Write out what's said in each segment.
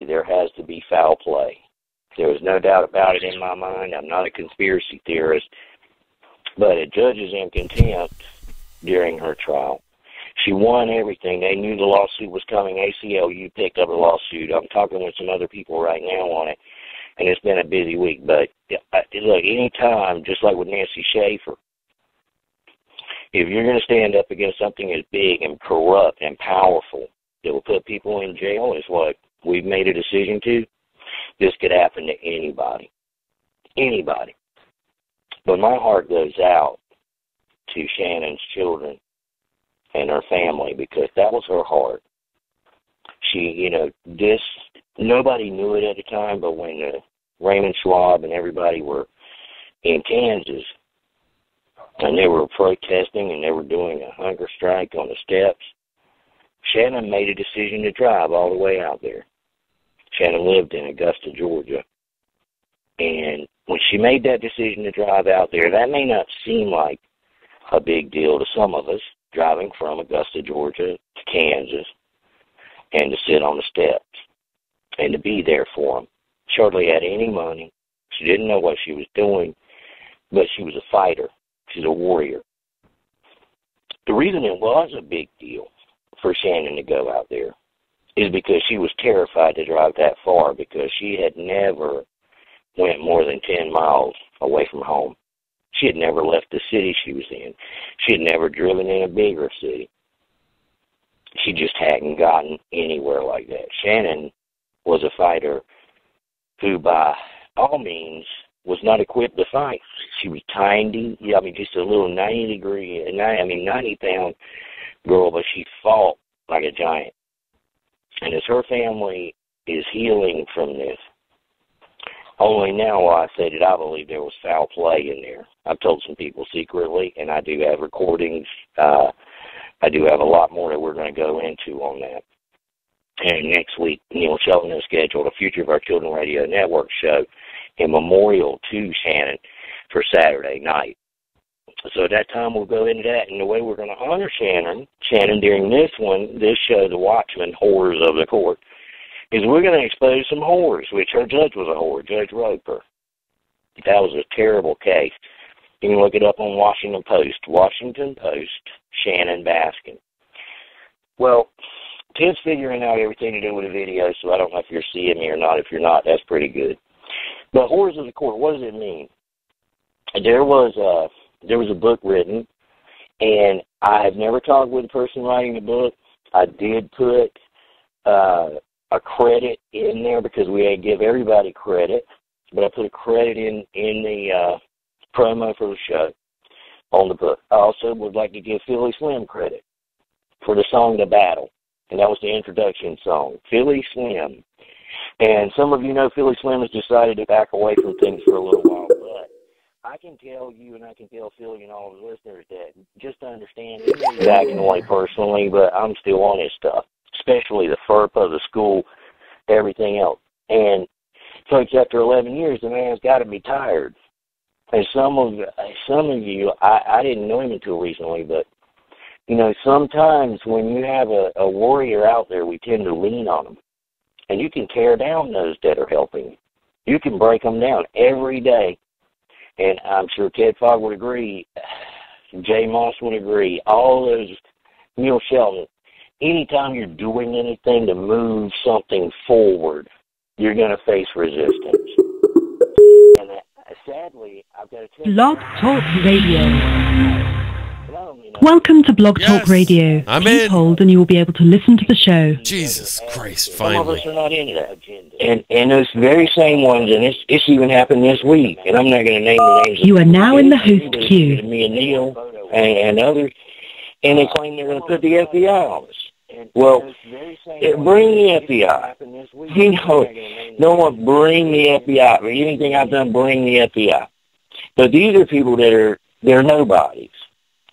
there has to be foul play. There was no doubt about it in my mind. I'm not a conspiracy theorist, but a judge is in contempt during her trial. She won everything. They knew the lawsuit was coming. ACLU picked up the lawsuit. I'm talking with some other people right now on it, and it's been a busy week. But look, any time, just like with Nancy Schaefer, if you're going to stand up against something as big and corrupt and powerful that will put people in jail, is what we've made a decision to, this could happen to anybody. Anybody. But my heart goes out to Shannon's children and her family, because that was her heart. She, nobody knew it at the time, but when Raymond Schwab and everybody were in Kansas, and they were protesting and they were doing a hunger strike on the steps, Shannon made a decision to drive all the way out there. Shannon lived in Augusta, Georgia. And when she made that decision to drive out there, that may not seem like a big deal to some of us, driving from Augusta, Georgia to Kansas, and to sit on the steps and to be there for them. She hardly had any money. She didn't know what she was doing, but she was a fighter. She's a warrior. The reason it was a big deal for Shannon to go out there is because she was terrified to drive that far, because she had never went more than 10 miles away from home. She had never left the city she was in. She had never driven in a bigger city. She just hadn't gotten anywhere like that. Shannon was a fighter who, by all means, was not equipped to fight. She was tiny, just a little 90-pound girl, but she fought like a giant. And as her family is healing from this, only now I say that I believe there was foul play in there. I've told some people secretly, and I do have recordings. I do have a lot more that we're going to go into on that. And next week, Neil Shelton has scheduled a Future of Our Children Radio Network show in memorial to Shannon for Saturday night. So at that time, we'll go into that. And the way we're going to honor Shannon during this show, The Watchmen, Horrors of the Court, is we're going to expose some whores, which her judge was a whore, Judge Roper. That was a terrible case. You can look it up on Washington Post, Shannon Baskin. Well, Tim's figuring out everything to do with the video, so I don't know if you're seeing me or not. If you're not, that's pretty good. But Horrors of the Court, what does it mean? There was a book written, and I have never talked with the person writing the book. I did put a credit in there because we give everybody credit, but I put a credit in the promo for the show on the book. I also would like to give Philly Slim credit for the song The Battle, and that was the introduction song, Philly Slim. And some of you know Philly Slim has decided to back away from things for a little while, but I can tell you and I can tell Philly and all the listeners that just to understand, he's backing away personally, but I'm still on his stuff, especially the FERPA, the school, everything else. And folks, after 11 years, the man's got to be tired. And some of you, I didn't know him until recently, but, sometimes when you have a warrior out there, we tend to lean on them. And you can tear down those that are helping. You can break them down every day. And I'm sure Ted Fogg would agree, Jay Moss would agree, all those, Neil Shelton. Anytime you're doing anything to move something forward, you're going to face resistance. And sadly, I've got to tell you... Blog Talk Radio. Welcome to Blog Talk Radio. Please hold and you will be able to listen to the show. Jesus Christ, finally. Some of us are not into that agenda. And those very same ones, and it's even happened this week, and I'm not going to name the names. You are now in the host queue. Me and Neil and others, and they claim they're going to put the FBI on us. Well, bring the FBI. No one bring the FBI. For anything I've done, bring the FBI. But these are people they're nobodies.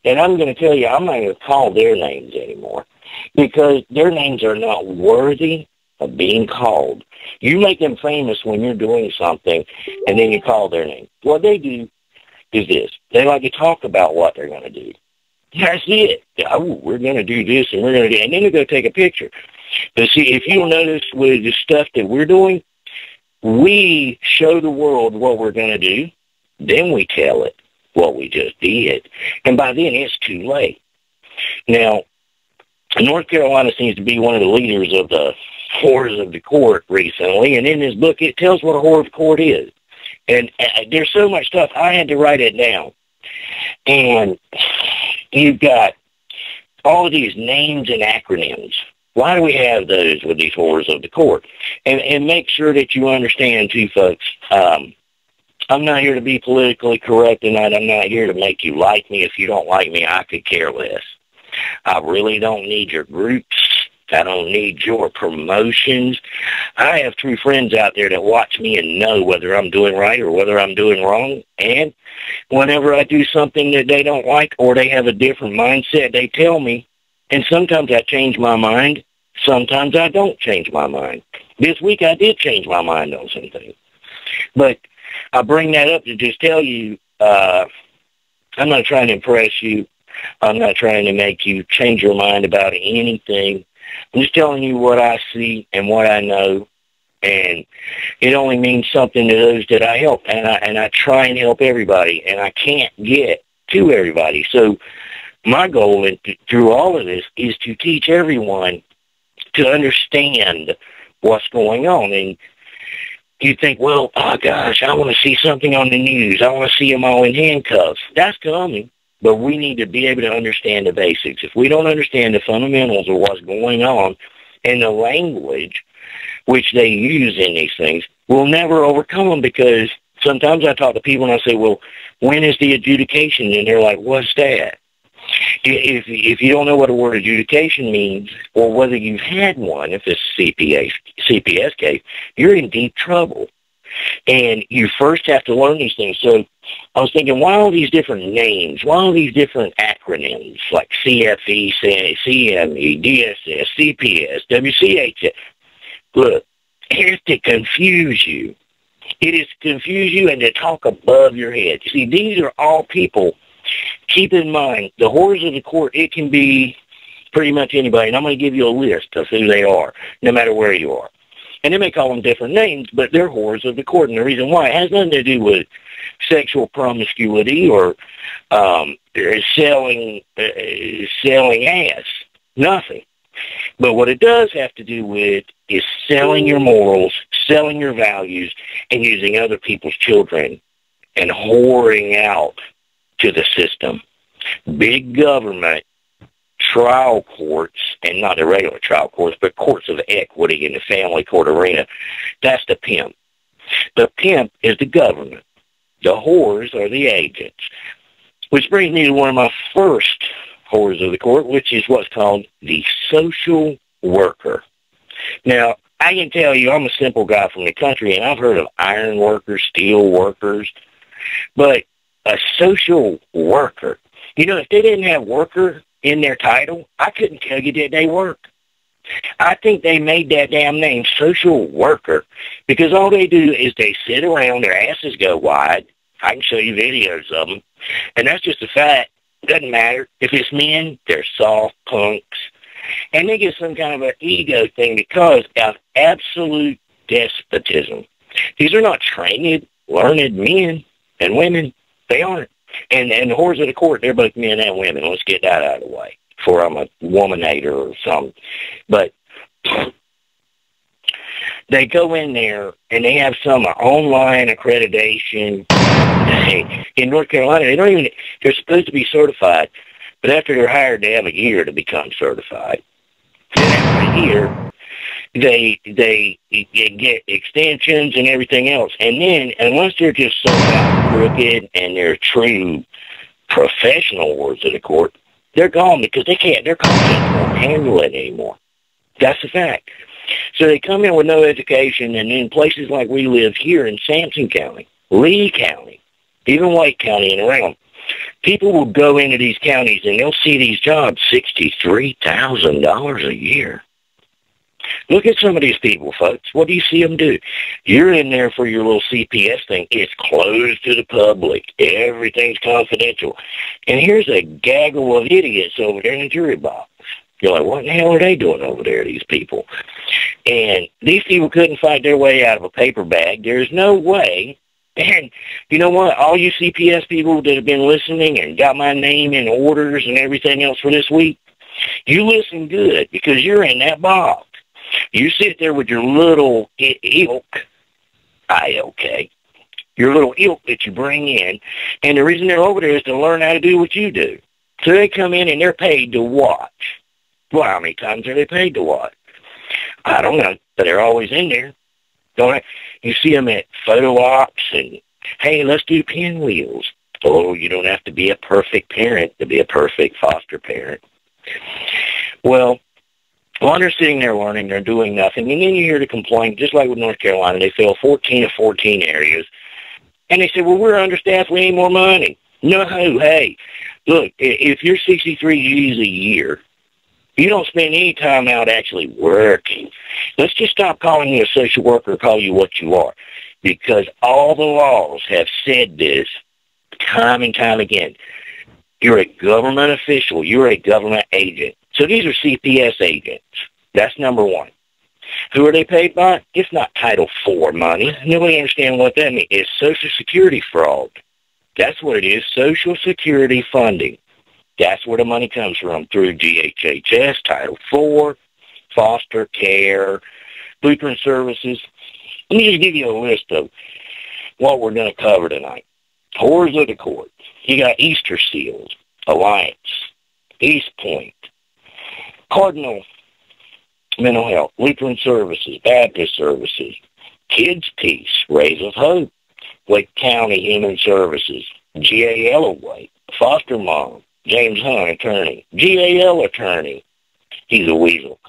And I'm going to tell you, I'm not going to call their names anymore because their names are not worthy of being called. You make them famous when you're doing something, and then you call their name. What they do is this. They like to talk about what they're going to do. That's it. Oh, we're going to do this, and we're going to do, and then they're going to take a picture. But see, if you'll notice with the stuff that we're doing, we show the world what we're going to do, then we tell it what we just did. And by then, it's too late. Now, North Carolina seems to be one of the leaders of the horrors of the court recently, and in this book, it tells what a horror of the court is. And there's so much stuff, I had to write it down. And you've got all of these names and acronyms. Why do we have those with these horrors of the court? And make sure that you understand, too, folks, I'm not here to be politically correct tonight. I'm not here to make you like me. If you don't like me, I could care less. I really don't need your groups. I don't need your promotions. I have true friends out there that watch me and know whether I'm doing right or whether I'm doing wrong. And whenever I do something that they don't like or they have a different mindset, they tell me. And sometimes I change my mind. Sometimes I don't change my mind. This week I did change my mind on some things. But I bring that up to just tell you, I'm not trying to impress you. I'm not trying to make you change your mind about anything. I'm just telling you what I see and what I know, and it only means something to those that I help, and I try and help everybody, and I can't get to everybody. So my goal through all of this is to teach everyone to understand what's going on. And you think, well, oh gosh, I want to see something on the news. I want to see them all in handcuffs. That's coming. But we need to be able to understand the basics. If we don't understand the fundamentals of what's going on and the language which they use in these things, we'll never overcome them, because sometimes I talk to people and I say, well, when is the adjudication? And they're like, what's that? If you don't know what a word adjudication means, or whether you've had one, if it's a CPS case, you're in deep trouble. And you first have to learn these things. So I was thinking, why all these different names? Why all these different acronyms like CFE, CME, DSS, CPS, WCHS? Look, it's to confuse you. It is to confuse you and to talk above your head. You see, these are all people. Keep in mind, the horrors of the court, it can be pretty much anybody. And I'm going to give you a list of who they are, no matter where you are. And they may call them different names, but they're horrors of the court. And the reason why, it has nothing to do with sexual promiscuity or selling ass. Nothing. But what it does have to do with is selling your morals, selling your values, and using other people's children and whoring out to the system. Big government, trial courts, and not the regular trial courts, but courts of equity in the family court arena. That's the pimp. The pimp is the government. The whores are the agents. Which brings me to one of my first horrors of the court, which is what's called the social worker. Now, I can tell you, I'm a simple guy from the country, and I've heard of iron workers, steel workers, but a social worker, you know, if they didn't have worker in their title, I couldn't tell you that they work. I think they made that damn name, social worker, because all they do is they sit around, their asses go wide. I can show you videos of them, and that's just a fact. Doesn't matter. If it's men, they're soft punks, and they get some kind of an ego thing because of absolute despotism. These are not trained, learned men and women. They aren't. And the whores of the court, they're both men and women. Let's get that out of the way before I'm a woman-hater or something. But they go in there, and they have some online accreditation. In North Carolina, they're supposed to be certified, but after they're hired, they have a year to become certified. Then after a year, they get extensions and everything else. And then, unless they're just so crooked and they're true professional whores of the court, they're gone because they can't. Their conscience won't handle it anymore. That's the fact. So they come in with no education, and in places like we live here in Sampson County, Lee County, even White County and around, people will go into these counties and they'll see these jobs $63,000 a year. Look at some of these people, folks. What do you see them do? You're in there for your little CPS thing. It's closed to the public. Everything's confidential. And here's a gaggle of idiots over there in the jury box. You're like, what in the hell are they doing over there, these people? And these people couldn't fight their way out of a paper bag. There's no way. And you know what? All you CPS people that have been listening and got my name in orders and everything else for this week, you listen good because you're in that box. You sit there with your little ilk, I-L-K, your little ilk that you bring in, and the reason they're over there is to learn how to do what you do. So they come in and they're paid to watch. Well, how many times are they paid to watch? I don't know, but they're always in there. Don't I? You see them at photo ops and, hey, let's do pinwheels. Oh, you don't have to be a perfect parent to be a perfect foster parent. Well, while they're sitting there learning, they're doing nothing, and then you hear the complaint, just like with North Carolina, they fail 14 of 14 areas, and they say, well, we're understaffed, we need more money. No, hey, look, if you're 63 G's a year, you don't spend any time out actually working. Let's just stop calling you a social worker, call you what you are, because all the laws have said this time and time again. You're a government official. You're a government agent. So these are CPS agents. That's number one. Who are they paid by? It's not Title IV money. Nobody understands what that means. It's Social Security fraud. That's what it is, Social Security funding. That's where the money comes from, through DHHS, Title IV, foster care, blueprint services. Let me just give you a list of what we're going to cover tonight. Horrors of the court. You got Easter Seals, Alliance, East Point, Cardinal Mental Health, Lutheran Services, Baptist Services, Kids Peace, Rays of Hope, Wake County Human Services, GAL of Wake, Foster Mom, James Hunt, attorney, GAL attorney, he's a weasel,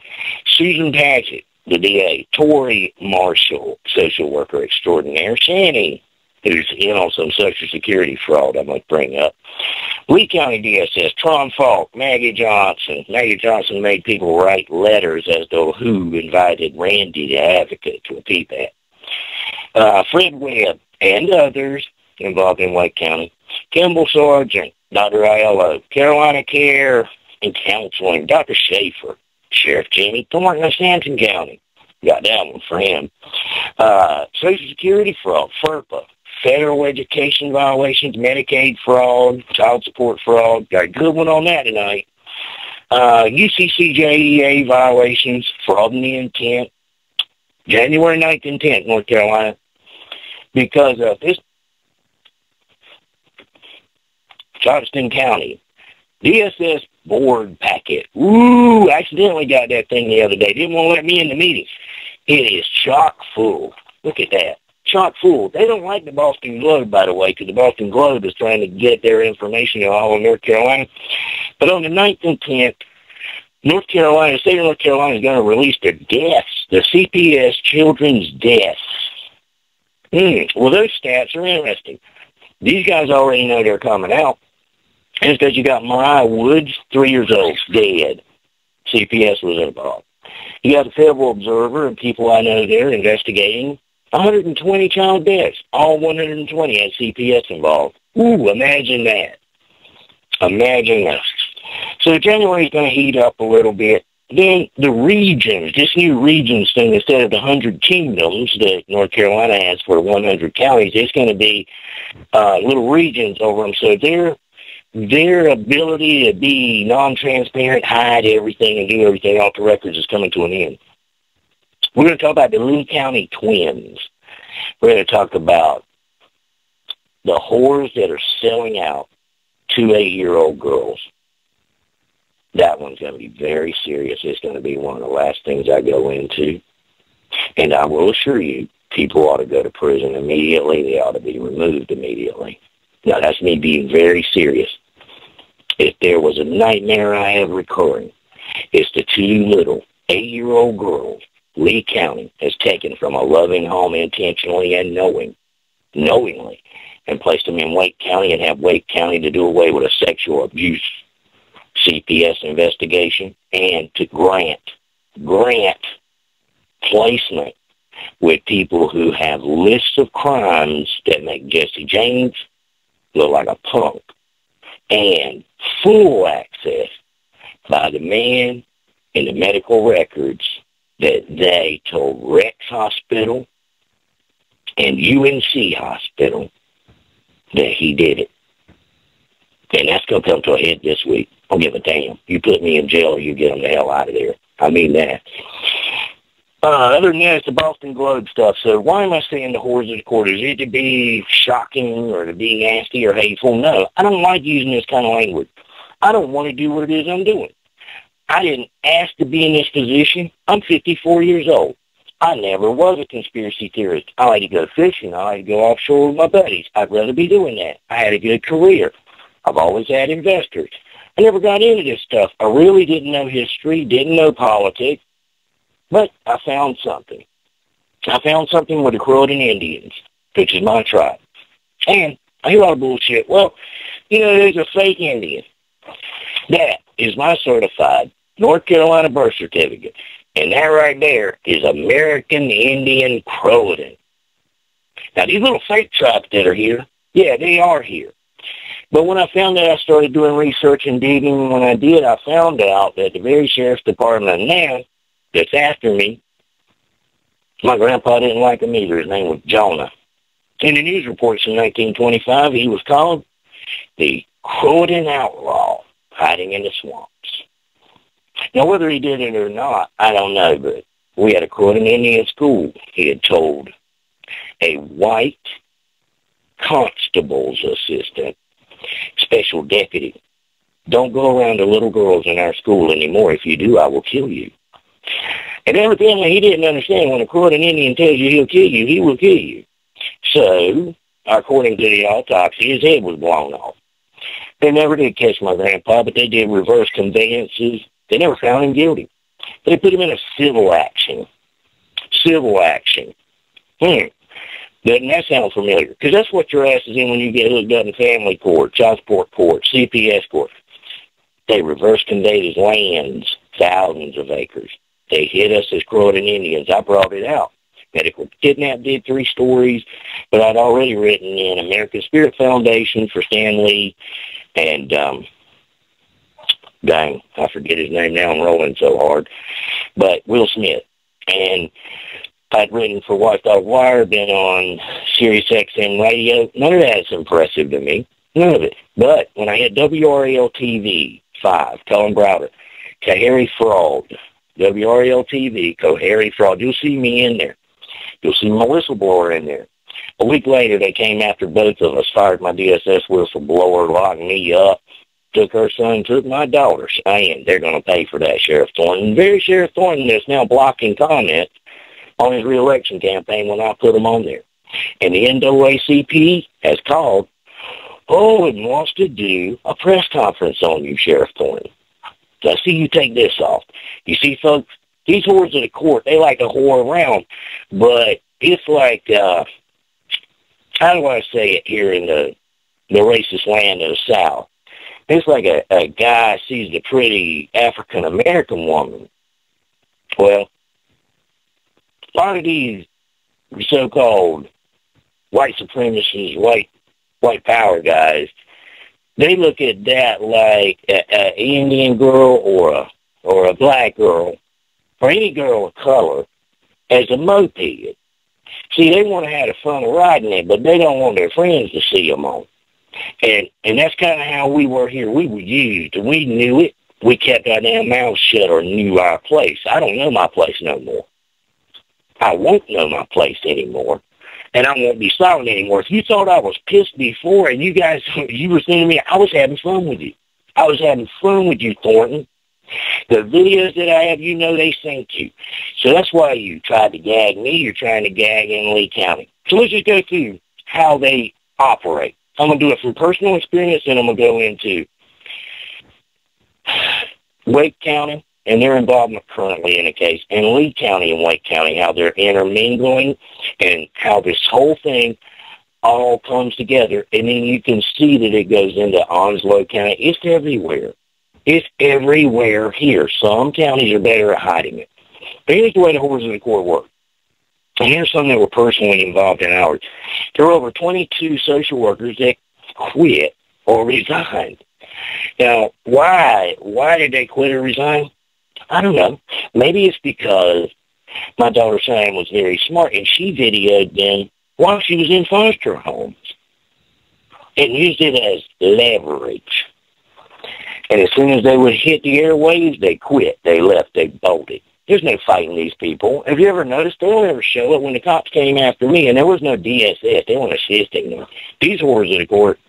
Susan Patchett, the DA, Tori Marshall, social worker extraordinaire, Shani, who's in on some Social Security fraud I might bring up, Lee County DSS, Tron Falk, Maggie Johnson. Maggie Johnson made people write letters as to who invited Randy, the advocate, to a PPAC. Fred Webb and others involved in Wake County. Kimball Sargent, Dr. Aiello, Carolina Care and Counseling, Dr. Schaefer, Sheriff Jimmy Thornton of Stanton County. Got that one for him. Social Security fraud, FERPA, federal education violations, Medicaid fraud, child support fraud. Got a good one on that tonight. UCCJEA violations, fraud in the intent. January 9th and 10th, North Carolina. Because of this Johnston County DSS board packet. Ooh, accidentally got that thing the other day. Didn't want to let me in the meeting. It is chock full. Look at that. Chock full. They don't like the Boston Globe, by the way, because the Boston Globe is trying to get their information to all of North Carolina. But on the 9th and 10th, North Carolina, the state of North Carolina is going to release their deaths, the CPS children's deaths. Well, those stats are interesting. These guys already know they're coming out. And it's because you got Mariah Woods, 3 years old, dead. CPS was involved. You got the Federal Observer and people I know there investigating 120 child deaths. All 120 had CPS involved. Ooh, imagine that. Imagine that. So January is going to heat up a little bit. Then the regions, this new regions thing, instead of the 100 kingdoms that North Carolina has for 100 counties, it's going to be little regions over them. So their ability to be non-transparent, hide everything, and do everything off the records is coming to an end. We're going to talk about the Lee County twins. We're going to talk about the whores that are selling out 2 8-year-old girls. That one's going to be very serious. It's going to be one of the last things I go into. And I will assure you, people ought to go to prison immediately. They ought to be removed immediately. Now, that's me being very serious. If there was a nightmare I have recurring, it's the 2 little 8-year-old girls Lee County has taken from a loving home intentionally and knowingly, and placed them in Wake County and have Wake County to do away with a sexual abuse CPS investigation and to grant placement with people who have lists of crimes that make Jesse James look like a punk, and full access by the man in the medical records that they told Rex Hospital and UNC Hospital that he did it. And that's going to come to a head this week. I don't give a damn. You put me in jail or you get them the hell out of there. I mean that. Other than that, it's the Boston Globe stuff. So why am I saying the horrors of the court? Is it to be shocking or to be nasty or hateful? No, I don't like using this kind of language. I don't want to do what it is I'm doing. I didn't ask to be in this position. I'm 54 years old. I never was a conspiracy theorist. I like to go fishing. I like to go offshore with my buddies. I'd rather be doing that. I had a good career. I've always had investors. I never got into this stuff. I really didn't know history, didn't know politics, but I found something. I found something with the Croatan Indians, which is my tribe. And I hear a lot of bullshit. Well, there's a fake Indian. That is my certified North Carolina birth certificate. And that right there is American Indian Croatan. Now, these little fake tribes that are here, yeah, they are here. But when I found out, I started doing research and digging. When I did, I found out that the very sheriff's department now that's after me, my grandpa didn't like him either. His name was Jonah. In the news reports in 1925, he was called the Croatan Outlaw, hiding in the swamps. Now, whether he did it or not, I don't know, but we had a Croatan Indian school. He had told a white constable's assistant, special deputy, don't go around to little girls in our school anymore. If you do, I will kill you. And evidently he didn't understand when a Croatan Indian tells you he'll kill you, he will kill you. So, according to the autopsy, his head was blown off. They never did catch my grandpa, but they did reverse conveyances. They never found him guilty. They put him in a civil action. Civil action. Doesn't that sound familiar? Because that's what your ass is in when you get hooked up in family court, child support court, CPS court. They reverse conveyed his lands, thousands of acres. They hit us as Croatan Indians. I brought it out. Medical Kidnap did 3 stories, but I'd already written in American Spirit Foundation for Stan Lee, and dang, I forget his name now. I'm rolling so hard. But Will Smith. And I'd written for Watchdog Wire, been on Sirius XM radio. None of that is impressive to me. None of it. But when I had WRAL-TV 5, Colin Browder, Kahari Fraud, WRAL-TV, Kahari Fraud, you'll see me in there. You'll see my whistleblower in there. A week later, they came after both of us, fired my DSS whistleblower, locked me up, took her son, took my daughter, saying they're going to pay for that, Sheriff Thornton. Very Sheriff Thornton that's now blocking comments on his reelection campaign when I put him on there. And the NAACP has called, and wants to do a press conference on you, Sheriff Thornton. So I see you take this off. You see, folks, these whores of the court, they like to whore around, but it's like, how do I say it here in the racist land of the South? It's like a guy sees a pretty African-American woman. Well, a lot of these so-called white supremacists, white power guys, they look at that like an Indian girl or a black girl or any girl of color as a moped. See, they want to have the fun of riding it, but they don't want their friends to see them on. And that's kind of how we were here. We were used, and we knew it. We kept our damn mouths shut or knew our place. I don't know my place no more. I won't know my place anymore. And I won't be silent anymore. If you thought I was pissed before and you were saying to me, I was having fun with you. I was having fun with you, Thornton. The videos that I have, they sink you. So that's why you tried to gag me. You're trying to gag in Lee County. So let's just go through how they operate. I'm going to do it from personal experience, and I'm going to go into Wake County and their involvement currently in a case, and Lee County and Wake County, how they're intermingling and how this whole thing all comes together. And then you can see that it goes into Onslow County. It's everywhere. It's everywhere here. Some counties are better at hiding it. But here's the way the horrors of the court work. And here's some that were personally involved in ours. There were over 22 social workers that quit or resigned. Now, why did they quit or resign? I don't know. Maybe it's because my daughter Sam was very smart, and she videoed them while she was in foster homes and used it as leverage. And as soon as they would hit the airwaves, they quit. They left. They bolted. There's no fighting these people. Have you ever noticed they don't ever show up when the cops came after me, and there was no DSS. They weren't assisting them. These whores in the court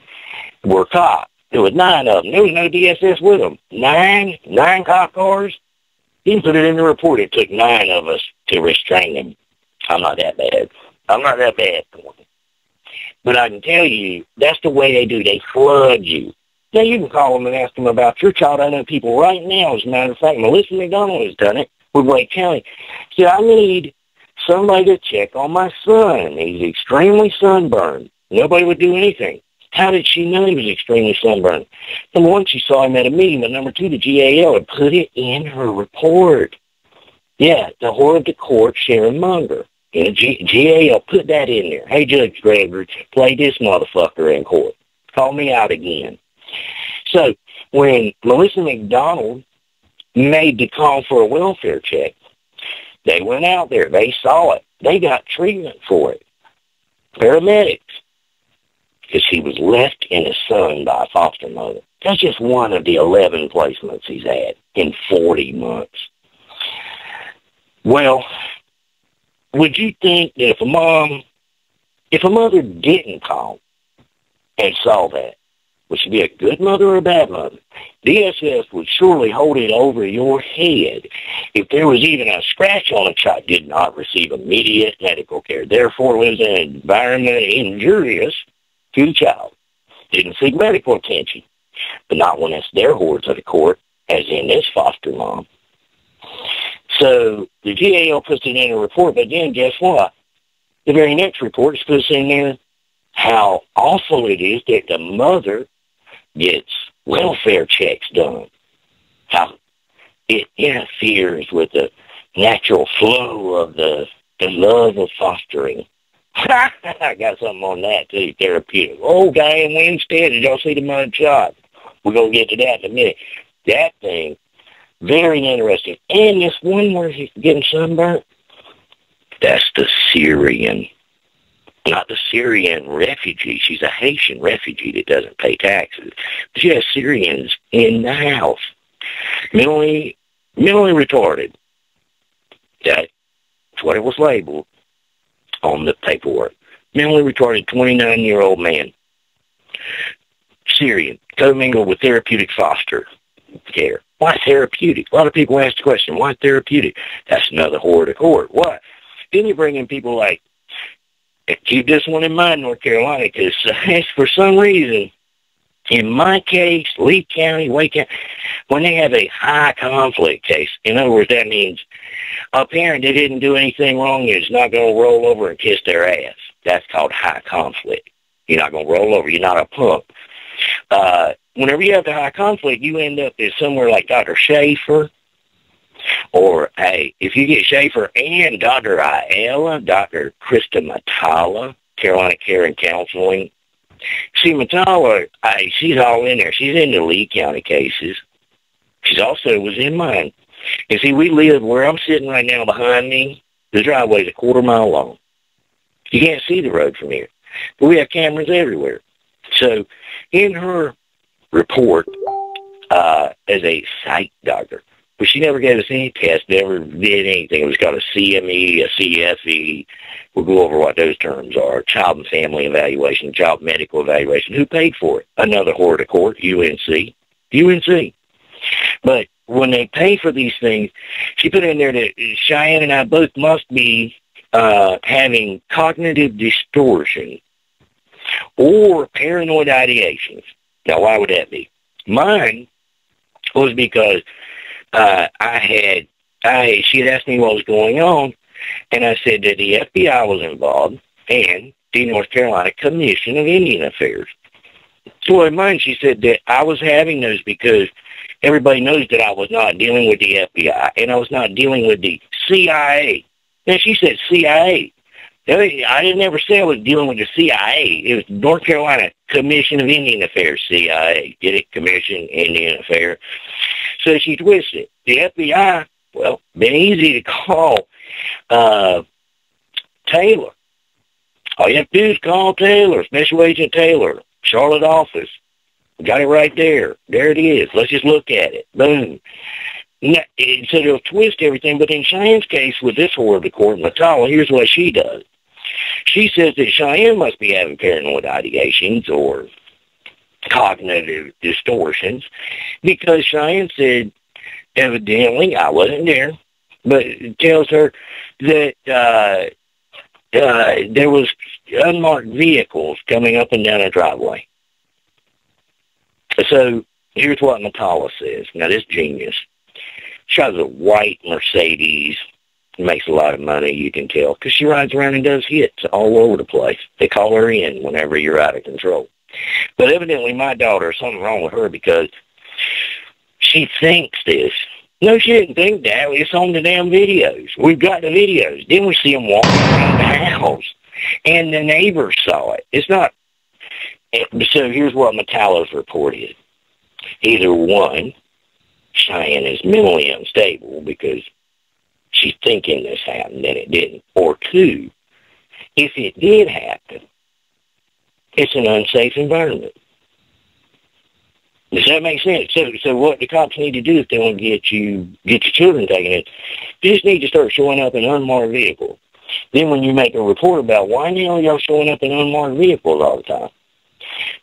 were cops. There was 9 of them. There was no DSS with them. 9 cop cars. He didn't put it in the report. It took 9 of us to restrain him. I'm not that bad. I'm not that bad. But I can tell you, that's the way they do. They flood you. Now, you can call them and ask them about your child. I know people right now, as a matter of fact, Melissa McDonald has done it with Wake County. See, I need somebody to check on my son. He's extremely sunburned. Nobody would do anything. How did she know he was extremely sunburned? Number 1, she saw him at a meeting, but number 2, the GAL had put it in her report. Yeah, the whore of the court, Sharon Munger. And the GAL put that in there. Hey, Judge Gregory, play this motherfucker in court. Call me out again. So when Melissa McDonald made the call for a welfare check, they went out there. They saw it. They got treatment for it. Paramedics. Because he was left in the sun by a foster mother. That's just one of the 11 placements he's had in 40 months. Well, would you think that if a mother didn't call and saw that, would she be a good mother or a bad mother? DSS would surely hold it over your head if there was even a scratch on a child, did not receive immediate medical care, therefore was an environment injurious to the child, didn't seek medical attention, but not when it's their whores of the court, as in this foster mom. So the GAL puts it in a report, but then guess what? The very next report is puts in there how awful it is that the mother gets welfare checks done, how it interferes with the natural flow of the love of fostering. I got something on that, too, therapeutic. Oh, Diane Winstead, did y'all see the mud shot? We're going to get to that in a minute. That thing, very interesting. And this one where he's getting sunburnt, that's the Syrian. Not the Syrian refugee. She's a Haitian refugee that doesn't pay taxes. But she has Syrians in the house. Mentally retarded. That's what it was labeled on the paperwork. Mentally retarded 29-year-old man. Syrian. Commingled with therapeutic foster care. Why therapeutic? A lot of people ask the question, why therapeutic? That's another whore to court. What? Then you bring in people like, keep this one in mind, North Carolina, because for some reason, in my case, Lee County, Wake County, when they have a high conflict case, in other words, that means a parent that didn't do anything wrong is not going to roll over and kiss their ass. That's called high conflict. You're not going to roll over. You're not a punk. Whenever you have the high conflict, you end up at somewhere like Dr. Schaefer, or, hey, if you get Schaefer and Dr. Ayala, Dr. Krista Matala, Carolina Care and Counseling. See, Matala, she's all in there. She's in the Lee County cases. She's also was in mine. And see, we live where I'm sitting right now behind me. The driveway's a 1/4 mile long. You can't see the road from here. But we have cameras everywhere. So in her report, as a psych doctor, but she never gave us any tests, never did anything. It was called a CME, a CFE. We'll go over what those terms are. Child and family evaluation, child medical evaluation. Who paid for it? Another whore to court, UNC. UNC. But when they pay for these things, she put in there that Cheyenne and I both must be having cognitive distortion or paranoid ideations. Now, why would that be? Mine was because she had asked me what was going on, and I said that the FBI was involved and the North Carolina Commission of Indian Affairs. So in mine, she said that I was having those because everybody knows that I was not dealing with the FBI and I was not dealing with the CIA. Now, she said CIA. I didn't ever say I was dealing with the CIA. It was North Carolina Commission of Indian Affairs, CIA. Did it? Commission, Indian Affairs. So she twisted. the FBI, well, been easy to call Taylor. All you have to do is call Taylor, Special Agent Taylor, Charlotte office. Got it right there. There it is. Let's just look at it. Boom. So they'll twist everything, but in Cheyenne's case with this horrible court, Matala, here's what she does. She says that Cheyenne must be having paranoid ideations or cognitive distortions because Cheyenne said, evidently, I wasn't there, but it tells her that there was unmarked vehicles coming up and down a driveway. So here's what Matala says. Now, this genius. She has a white Mercedes. Makes a lot of money, you can tell, because she rides around and does hits all over the place. They call her in whenever you're out of control. But evidently my daughter, something wrong with her because she thinks this. No, she didn't think that. It's on the damn videos. We've got the videos. Then we see them walking around the house. And the neighbors saw it. It's not. So here's what Matala's report is. Either one, Cheyenne is mentally unstable because she's thinking this happened and it didn't. Or two, if it did happen, it's an unsafe environment. Does that make sense? So what the cops need to do if they want to get your children taken in, you just need to start showing up in unmarked vehicles. Then when you make a report about why the hell y'all showing up in unmarked vehicles all the time,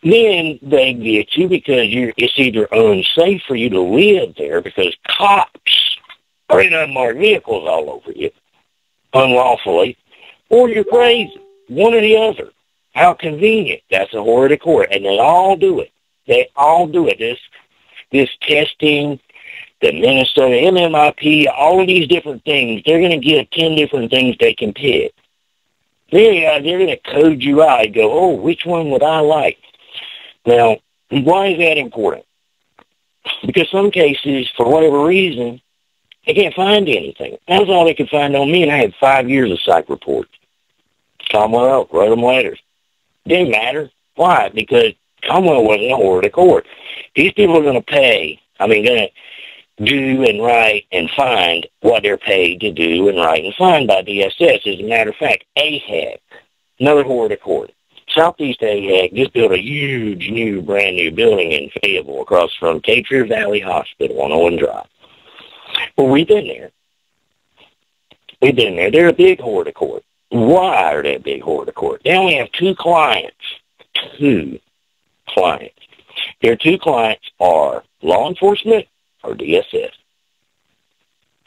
then they get you because it's either unsafe for you to live there because cops are in unmarked vehicles all over you unlawfully, or you're crazy. One or the other. How convenient. That's a horror to court. And they all do it. They all do it. This testing, the Minnesota MMIP, all of these different things, they're going to give 10 different things they can pick. They're going to code you out and go, oh, which one would I like? Now, why is that important? Because some cases, for whatever reason, they can't find anything. That's all they could find on me, and I had 5 years of psych reports. Commonwealth wrote them letters. Didn't matter. Why? Because Commonwealth wasn't a horror to court. These people are going to pay, going to do and write and find what they're paid to do and write and find by DSS. As a matter of fact, AHEC, another horror to court. Southeast AHEC just built a huge, brand new building in Fayetteville across from Cape Fear Valley Hospital on Owen Drive. Well, we've been there. They're a big horror to court. Why are they a big horror to court? They only have 2 clients. 2 clients. Their 2 clients are law enforcement or DSS.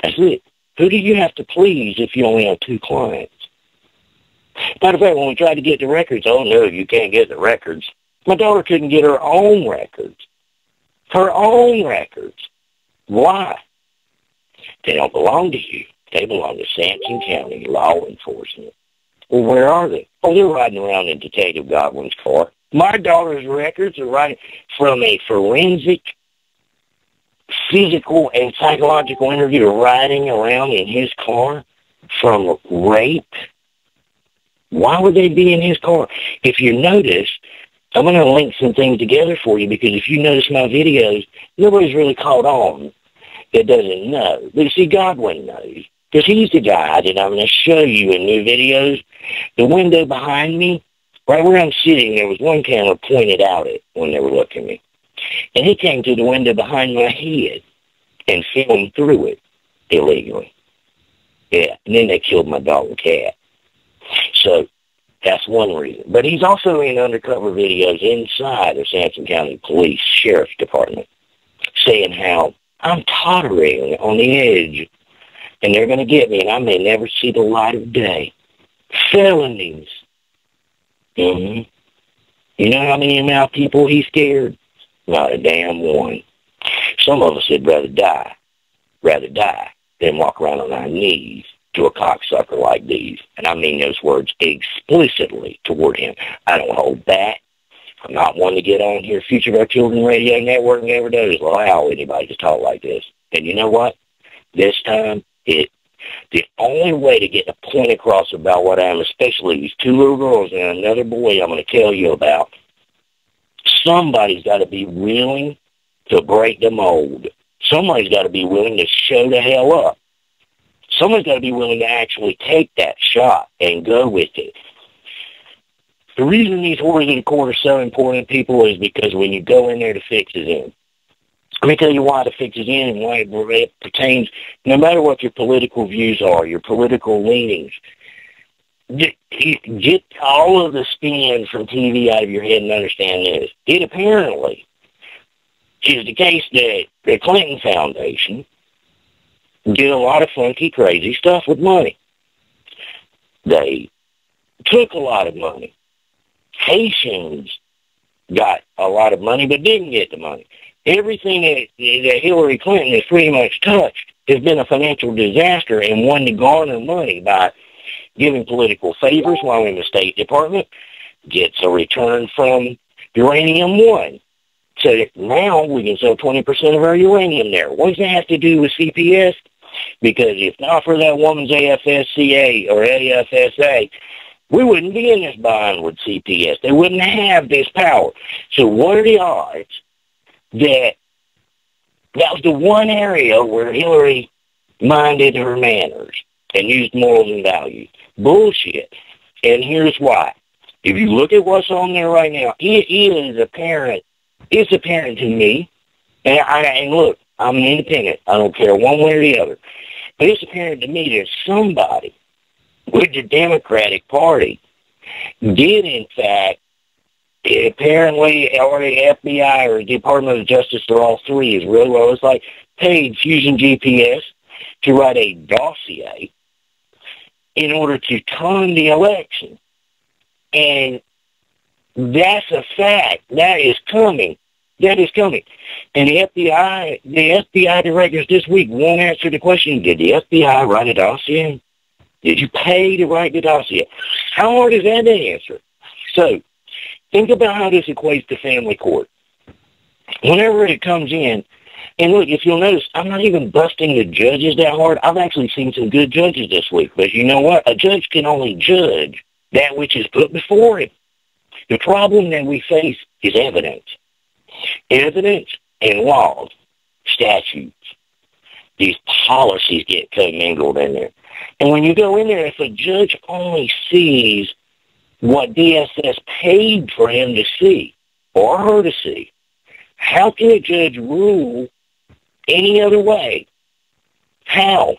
That's it. Who do you have to please if you only have 2 clients? Matter of fact, when we tried to get the records, oh no, you can't get the records. My daughter couldn't get her own records. Her own records. Why? They don't belong to you. They belong to Sampson County law enforcement. Well, where are they? Oh, they're riding around in Detective Godwin's car. My daughter's records are riding from a forensic, physical, and psychological interview riding around in his car from rape. Why would they be in his car? If you notice, I'm going to link some things together for you because if you notice my videos, nobody's really caught on that doesn't know. But you see, Godwin knows because he's the guy that I'm going to show you in new videos. The window behind me, right where I'm sitting, there was one camera pointed out at when they were looking at me. And he came to the window behind my head and filmed through it illegally. Yeah, and then they killed my dog and cat. So that's one reason. But he's also in undercover videos inside the Sampson County Police Sheriff's Department saying how I'm tottering on the edge and they're going to get me and I may never see the light of day. Felonies. You know how many amount of people he's scared? Not a damn one. Some of us would rather die than walk around on our knees to a cocksucker like these. And I mean those words explicitly toward him. I don't hold back. I'm not one to get on here. Future of Our Children Radio Network never does allow anybody to talk like this. And you know what? This time, the only way to get the point across about what I am, especially these 2 little girls and another boy I'm going to tell you about, somebody's got to be willing to break the mold. somebody's got to be willing to show the hell up. Someone's got to be willing to actually take that shot and go with it. The reason these whores in the court are so important, people, is because when you go in there, the fix is in. Let me tell you why the fix is in and why it pertains, no matter what your political views are, your political leanings. Get all of the spin from TV out of your head and understand this. It apparently is the case that the Clinton Foundation did a lot of funky, crazy stuff with money. They took a lot of money. Haitians got a lot of money but didn't get the money. Everything that Hillary Clinton has pretty much touched has been a financial disaster and one to garner money by giving political favors while in the State Department, gets a return from Uranium One. So now we can sell 20% of our uranium there. What does that have to do with CPS? Because if not for that woman's AFSCA or AFSA, we wouldn't be in this bind with CPS. They wouldn't have this power. So what are the odds that was the one area where Hillary minded her manners and used morals and values? Bullshit. And here's why. If you look at what's on there right now, it is apparent. It's apparent to me. And look, I'm an independent. I don't care one way or the other. But it's apparent to me that somebody with the Democratic Party did, in fact, apparently, or the FBI or the Department of Justice, or all three, is real low. It's like paid Fusion GPS to write a dossier in order to turn the election. And that's a fact. That is coming. That is coming. And the FBI directors this week won't answer the question, did the FBI write a dossier? Did you pay to write the dossier? How hard is that to answer? So, think about how this equates to family court. Whenever it comes in, and look, if you'll notice, I'm not even busting the judges that hard. I've actually seen some good judges this week. But you know what? A judge can only judge that which is put before him. The problem that we face is evidence. Evidence and laws, statutes. These policies get commingled in there. And when you go in there, if a judge only sees what DSS paid for him to see or her to see, how can a judge rule any other way? How?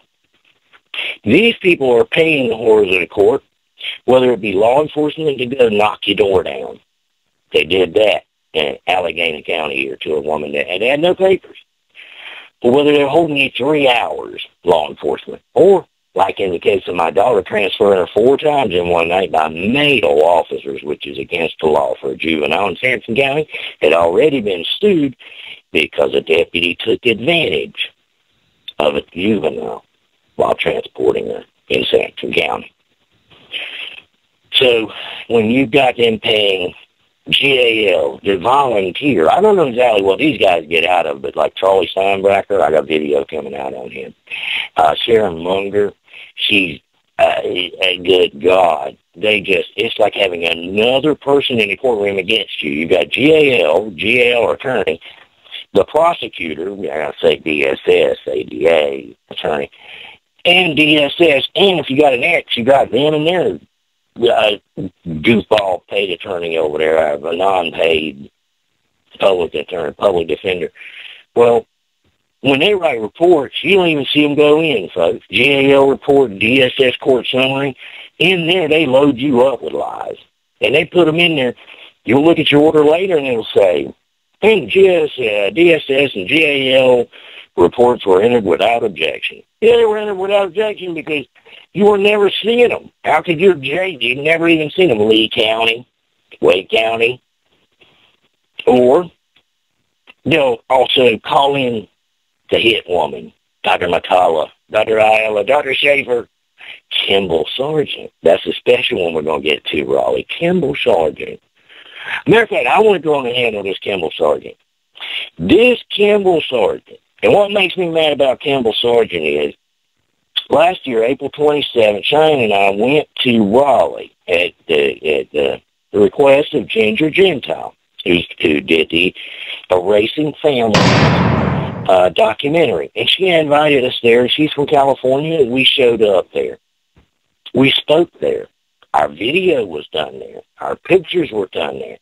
These people are paying the whores of the court, whether it be law enforcement, to go knock your door down. They did that in Allegheny County here to a woman that had no papers. But whether they're holding you 3 hours, law enforcement, or like in the case of my daughter, transferring her 4 times in one night by male officers, which is against the law for a juvenile in Sampson County, had already been sued because a deputy took advantage of a juvenile while transporting her in Sampson County. So when you've got them paying GAL, the volunteer, I don't know exactly what these guys get out of, but like Charlie Steinbrecher, I got video coming out on him. Sharon Munger, she's a good God. It's like having another person in the courtroom against you. You got GAL attorney, the prosecutor, I say DSS, ADA attorney, and DSS, and if you got an ex, you got them and their goofball paid attorney over there, a non-paid public attorney, public defender. Well, when they write reports, you don't even see them go in, folks. GAL report, DSS court summary, in there they load you up with lies. And they put them in there. You'll look at your order later and it'll say, DSS and GAL reports were entered without objection. Yeah, they were entered without objection because you were never seeing them. How could your judge? You'd never even seen them. Lee County, Wake County. Or they'll also call in the hit woman, Dr. Matala, Dr. Ayala, Dr. Schaefer, Kimball Sargent. That's a special one we're going to get to, Raleigh. Kimball Sargent. Matter of fact, I want to go on and handle this Kimball Sargent. This Kimball Sargent, and what makes me mad about Kimball Sargent is, last year, April 27th, Cheyenne and I went to Raleigh at the request of Ginger Gentile, who did the Erasing Families documentary. And she invited us there. She's from California, and we showed up there. We spoke there. Our video was done there. Our pictures were done there.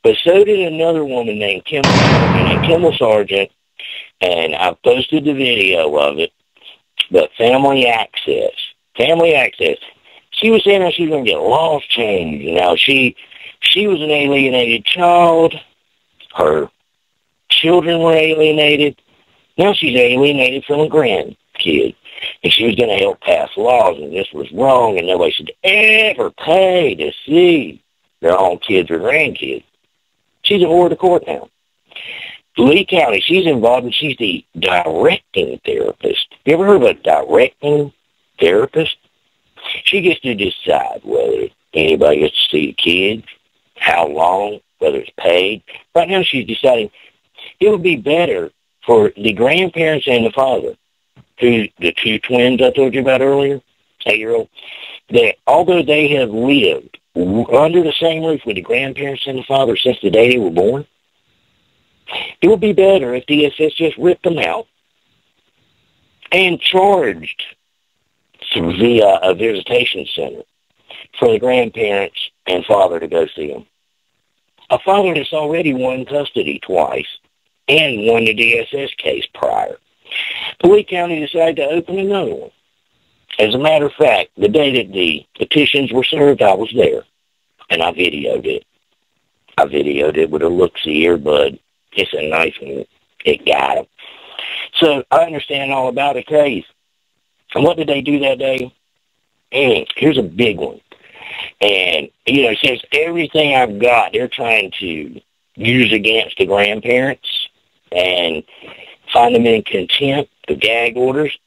But so did another woman named Kimball Sargent, and I posted the video of it. But Family Access. She was saying how she was going to get laws changed. Now, she was an alienated child. Her children were alienated. Now she's alienated from a grandkid. And she was going to help pass laws, and this was wrong, and nobody should ever pay to see their own kids or grandkids. She's a whore of the court now. Lee County, she's involved, and she's the directing therapist. You ever heard of a directing therapist? She gets to decide whether anybody gets to see the kid, how long, whether it's paid. Right now she's deciding it would be better for the grandparents and the father, the two twins I told you about earlier, 8-year-old, that although they have lived under the same roof with the grandparents and the father since the day they were born, it would be better if DSS just ripped them out and charged via a visitation center for the grandparents and father to go see them. A father that's already won custody twice and won the DSS case prior. Lee County decided to open another one. As a matter of fact, the day that the petitions were served, I was there, and I videoed it. I videoed it with a look-see earbud. It's a nice one. It got him. So I understand all about the case. And what did they do that day? Here's a big one. And, it says everything I've got, they're trying to use against the grandparents and find them in contempt of gag orders,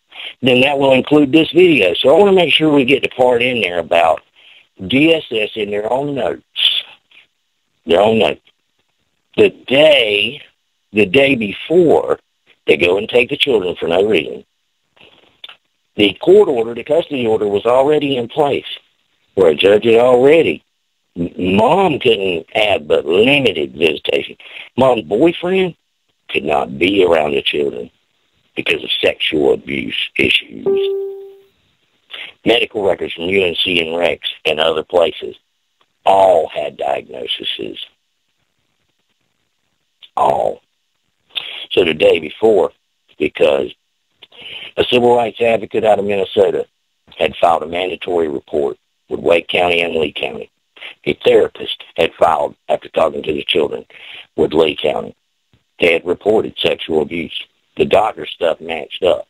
then that will include this video. So I want to make sure we get the part in there about DSS in their own notes. The day before they go and take the children for no reason, the court order, the custody order, was already in place, where a judge had already. Mom couldn't have but limited visitation. Mom's boyfriend could not be around the children because of sexual abuse issues. Medical records from UNC and Rex and other places all had diagnoses. All. So the day before, because a civil rights advocate out of Minnesota had filed a mandatory report with Wake County and Lee County. A therapist had filed, after talking to the children, with Lee County. They had reported sexual abuse. The doctor stuff matched up.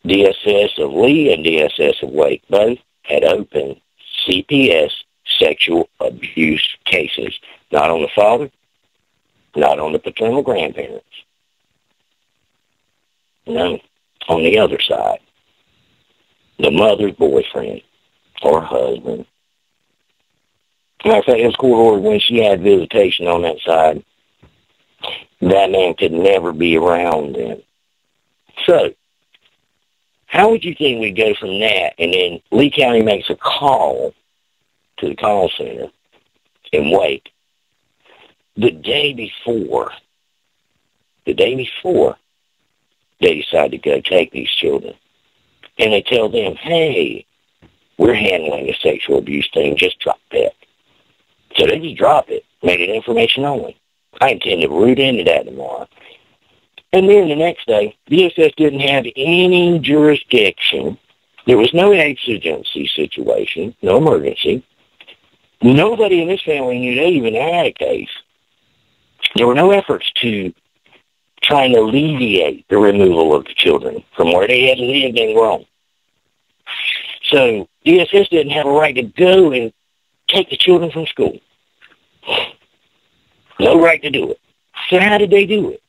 DSS of Lee and DSS of Wake both had opened CPS sexual abuse cases, not on the father, not on the paternal grandparents. No, on the other side. The mother's boyfriend or husband. Matter of fact, it was court ordered when she had visitation on that side. That man could never be around them. So, how would you think we go from that, and then Lee County makes a call to the call center in Wake the day before, they decide to go take these children. And they tell them, hey, we're handling the sexual abuse thing, just drop that. So they just drop it, made it information only. I intend to root into that tomorrow. And then the next day, DSS didn't have any jurisdiction. There was no exigency situation, no emergency. Nobody in this family knew they even had a case. There were no efforts to try and alleviate the removal of the children from where they had lived and grown. So DSS didn't have a right to go and take the children from school. No right to do it. So how did they do it?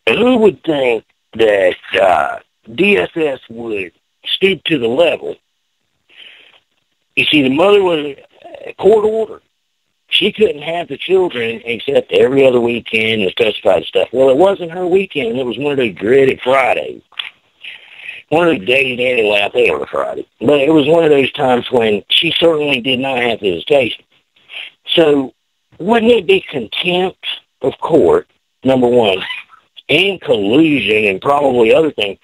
Who would think that DSS would stoop to the level? You see, the mother was a court order. She couldn't have the children except every other weekend and specified stuff. Well, it wasn't her weekend. It was one of those dreaded Fridays. One of the days anyway, I think it was Friday. But it was one of those times when she certainly did not have visitation. So wouldn't it be contempt of court, number one, in collusion and probably other things,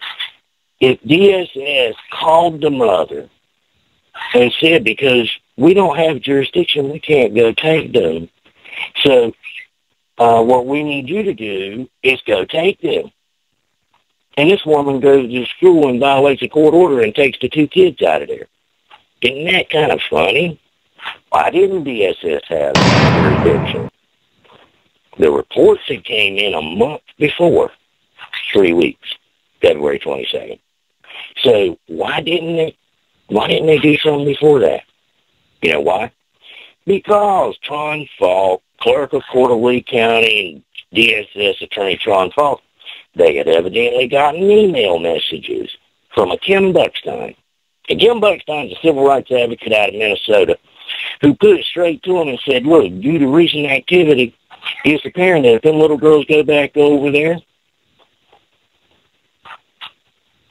if DSS called the mother and said, because we don't have jurisdiction, we can't go take them. So what we need you to do is go take them. And this woman goes to school and violates a court order and takes the 2 kids out of there. Isn't that kind of funny? Why didn't DSS have jurisdiction? The reports had came in a month before, 3 weeks, February 22nd. So why didn't they do something before that? You know why? Because Tron Falk, clerk of Court of Lee County, and DSS attorney Tron Falk, they had evidently gotten email messages from a Kim Buckstein. And Kim Buckstein's a civil rights advocate out of Minnesota who put it straight to him and said, look, due to recent activity, it's apparent that if them little girls go back over there,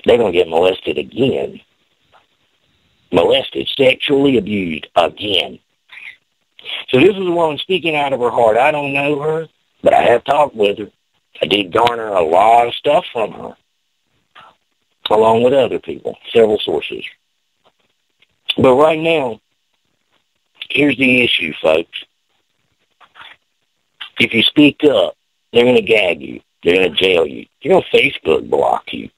they're going to get molested again. Molested, sexually abused again. So this is a woman speaking out of her heart. I don't know her, but I have talked with her. I did garner a lot of stuff from her, along with other people, several sources. But right now, here's the issue, folks. If you speak up, they're going to gag you. They're going to jail you. They're going to Facebook block you.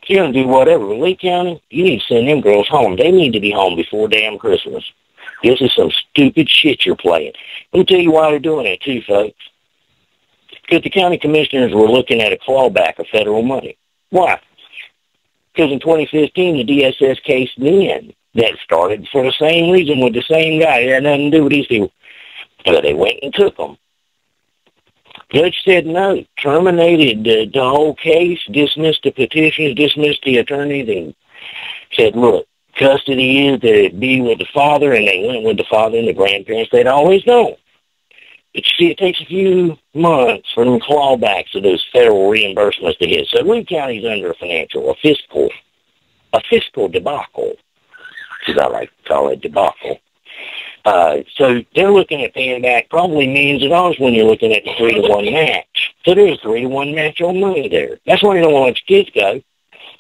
You're going to do whatever. In Lee County, you need to send them girls home. They need to be home before damn Christmas. This is some stupid shit you're playing. Let me tell you why they're doing it, too, folks. Because the county commissioners were looking at a clawback of federal money. Why? Because in 2015, the DSS case then that started for the same reason with the same guy. It had nothing to do with these people. So they went and took them. Judge said no, terminated the whole case, dismissed the petitions, dismissed the attorneys, and said, look, custody is to be with the father, and they went with the father and the grandparents they'd always known. But you see, it takes a few months for them clawbacks of those federal reimbursements to hit. So Lee County's under a fiscal debacle, as I like to call it, debacle. So they're looking at paying back probably millions of dollars when you're looking at the 3-to-1 match. So there's a 3-to-1 match on money there. That's why they don't want to let your kids go.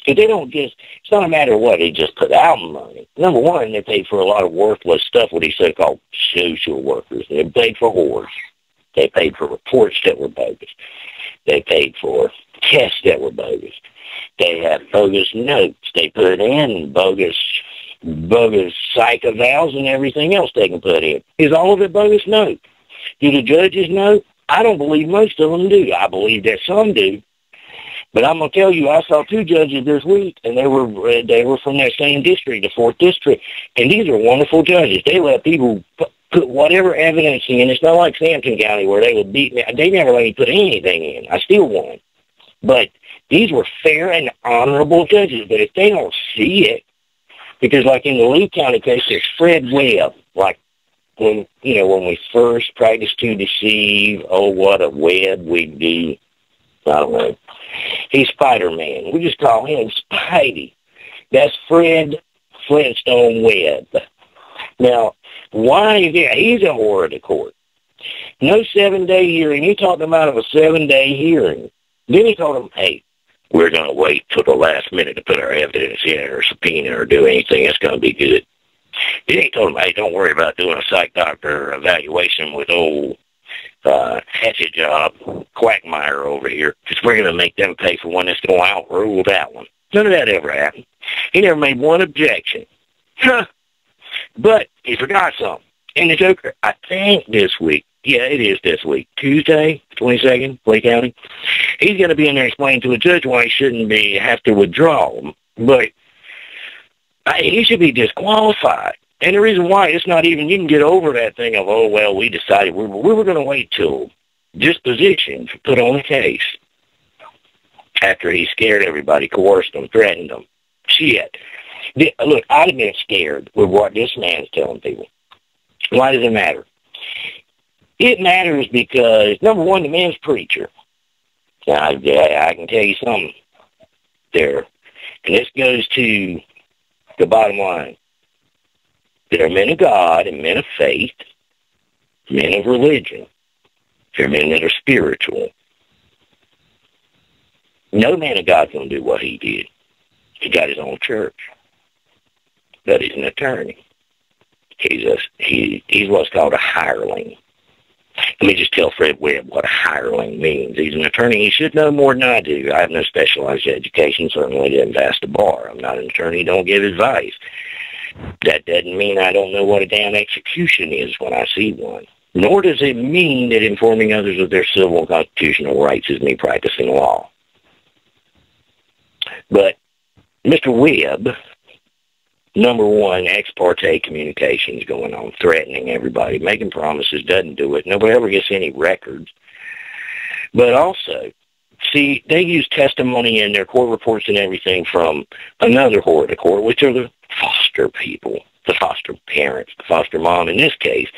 Because they don't just, it's not a matter of what, they just put out money. Number one, they paid for a lot of worthless stuff with these so-called social workers. They paid for whores. They paid for reports that were bogus. They paid for tests that were bogus. They had bogus notes. They put in bogus psych evals and everything else they can put in. Is all of it bogus? No. Do the judges know? I don't believe most of them do. I believe that some do. But I'm going to tell you, I saw 2 judges this week, and they were from that same district, the 4th District, and these are wonderful judges. They let people put whatever evidence in. It's not like Sampson County where they would beat me. They never let me put anything in. I still won. But these were fair and honorable judges. But if they don't see it, because like in the Lee County case, there's Fred Webb, like when we first practiced to deceive, oh, what a web we'd be. I don't know. He's Spider-Man. We just call him Spidey. That's Fred Flintstone Webb. Now, why is that? He's a whore of the court. No 7-day hearing. He talked them out of a 7-day hearing. Then he told them, hey, we're going to wait till the last minute to put our evidence in or subpoena or do anything that's going to be good. Then he told them, hey, don't worry about doing a psych doctor evaluation with old hatchet job Quagmire over here, because we're going to make them pay for one that's going to outrule that one. None of that ever happened. He never made one objection. But he forgot something. And the Joker, I think this week, yeah, it is this week, Tuesday, 22nd, Lee County, he's going to be in there explaining to a judge why he shouldn't have to withdraw them. But he should be disqualified. And the reason why, it's not even, you can get over that thing of, oh, well, we decided we were going to wait till disposition to put on a case after he scared everybody, coerced them, threatened them. Shit. Look, I'd have been scared with what this man's telling people. Why does it matter? It matters because, number one, the man's preacher. Now, I can tell you something there. And this goes to the bottom line. There are men of God and men of faith, men of religion. There are men that are spiritual. No man of God's going to do what he did. He got his own church. But he's an attorney. He's what's called a hireling. Let me just tell Fred Webb what a hireling means. He's an attorney. He should know more than I do. I have no specialized education, certainly didn't pass the bar. I'm not an attorney. Don't give advice. That doesn't mean I don't know what a damn execution is when I see one. Nor does it mean that informing others of their civil and constitutional rights is me practicing law. But Mr. Webb, number one, ex parte communications going on, threatening everybody, making promises, doesn't do it. Nobody ever gets any records. But also, see, they use testimony in their court reports and everything from another whore to court, which are the foster people, the foster parents, the foster mom. In this case,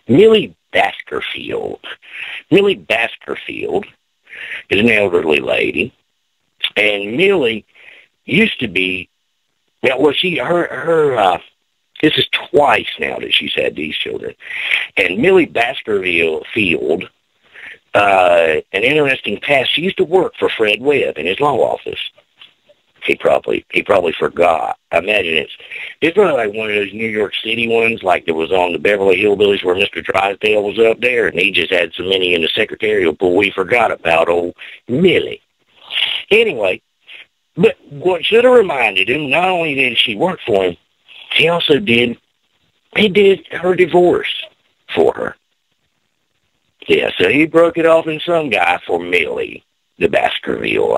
Millie Baskerville. Millie Baskerville is an elderly lady, and Millie used to be, well, this is twice now that she's had these children. And Millie Baskerville, an interesting past. She used to work for Fred Webb in his law office. He probably forgot. I imagine it's probably like one of those New York City ones, like there was on the Beverly Hillbillies where Mr. Drysdale was up there, and he just had so many in the secretarial pool we forgot about old Millie. Anyway, but what should have reminded him, not only did she work for him, he did her divorce for her. Yeah, so he broke it off in some guy for Millie, the Baskerville.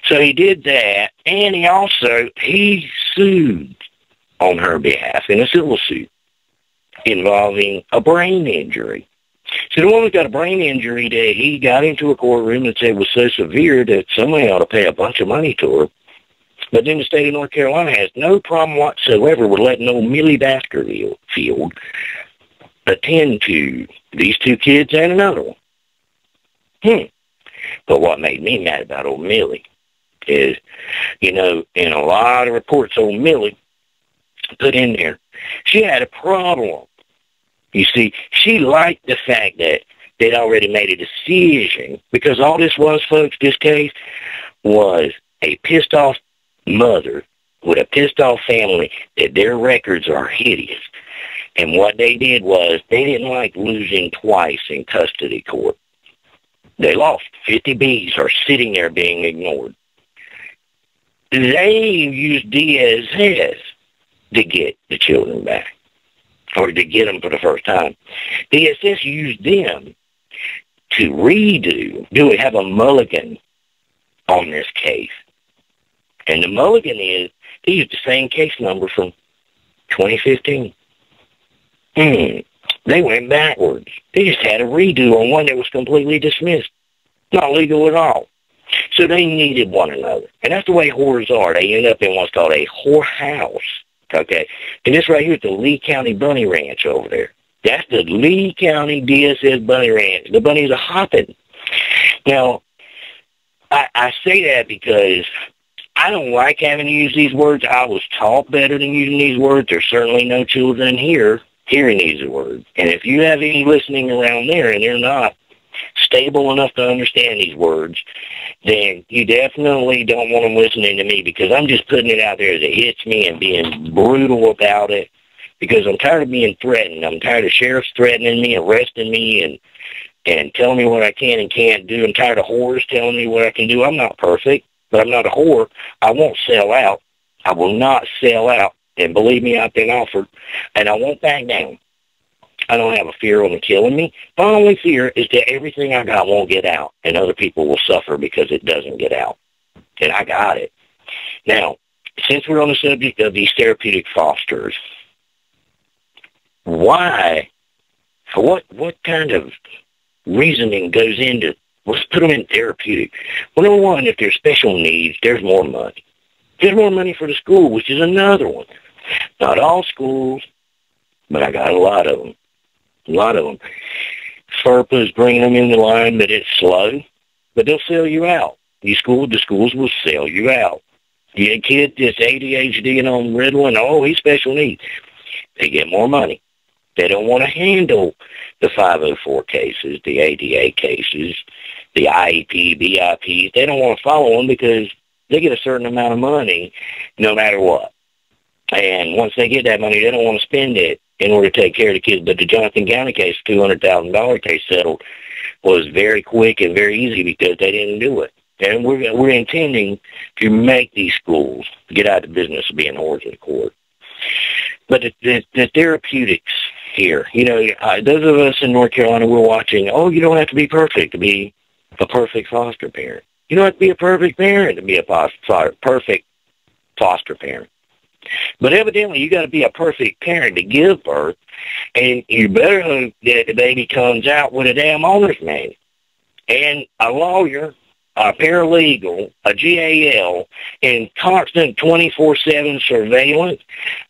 So he did that, and he sued on her behalf in a civil suit involving a brain injury. So the woman got a brain injury that he got into a courtroom and said was so severe that somebody ought to pay a bunch of money to her. But then the state of North Carolina has no problem whatsoever with letting old Millie Baskerville attend to these two kids and another one. But what made me mad about old Millie is, in a lot of reports old Millie put in there, she had a problem. You see, she liked the fact that they'd already made a decision, because all this was, folks, this case was a pissed-off mother with a pissed-off family that their records are hideous. And what they did was they didn't like losing twice in custody court. They lost. 50 Bs are sitting there being ignored. They used DSS to get the children back, or to get them for the first time. DSS used them to have a mulligan on this case. And the mulligan is, they used the same case number from 2015. They went backwards. They just had a redo on one that was completely dismissed. Not legal at all. So they needed one another. And that's the way whores are. They end up in what's called a whorehouse. Okay? And this right here is the Lee County Bunny Ranch over there. That's the Lee County DSS Bunny Ranch. The bunnies are hopping. Now, I say that because I don't like having to use these words. I was taught better than using these words. There's certainly no children here hearing these words. And if you have any listening around there and they're not stable enough to understand these words, then you definitely don't want them listening to me, because I'm just putting it out there as it hits me and being brutal about it, because I'm tired of being threatened. I'm tired of sheriffs threatening me, arresting me, and telling me what I can and can't do. I'm tired of whores telling me what I can do. I'm not perfect, but I'm not a whore. I won't sell out. I will not sell out. And believe me, I've been offered, and I won't back down. I don't have a fear of them killing me. My only fear is that everything I got won't get out, and other people will suffer because it doesn't get out. And I got it. Now, since we're on the subject of these therapeutic fosters, why, what kind of reasoning goes into, let's put them in therapeutic? Well, number one, if there's special needs, there's more money. There's more money for the school, which is another one. Not all schools, but I got a lot of them. A lot of them. FERPA's bringing them in the line, but it's slow. But they'll sell you out. The schools will sell you out. You get a kid that's ADHD and on Ritalin, oh, he's special needs. They get more money. They don't want to handle the 504 cases, the ADA cases, the IEP, BIPs. They don't want to follow them because they get a certain amount of money no matter what. And once they get that money, they don't want to spend it in order to take care of the kids. But the Johnson County case, $200,000 case settled, was very quick and very easy because they didn't do it. And we're intending to make these schools get out of the business of being whores in the court. But the therapeutics here, those of us in North Carolina, we're watching, you don't have to be perfect to be a perfect foster parent. You don't have to be a perfect parent to be a perfect foster parent. But evidently, you got to be a perfect parent to give birth, and you better hope that the baby comes out with a damn owner's manual and a lawyer, a paralegal, a GAL, and constant 24/7 surveillance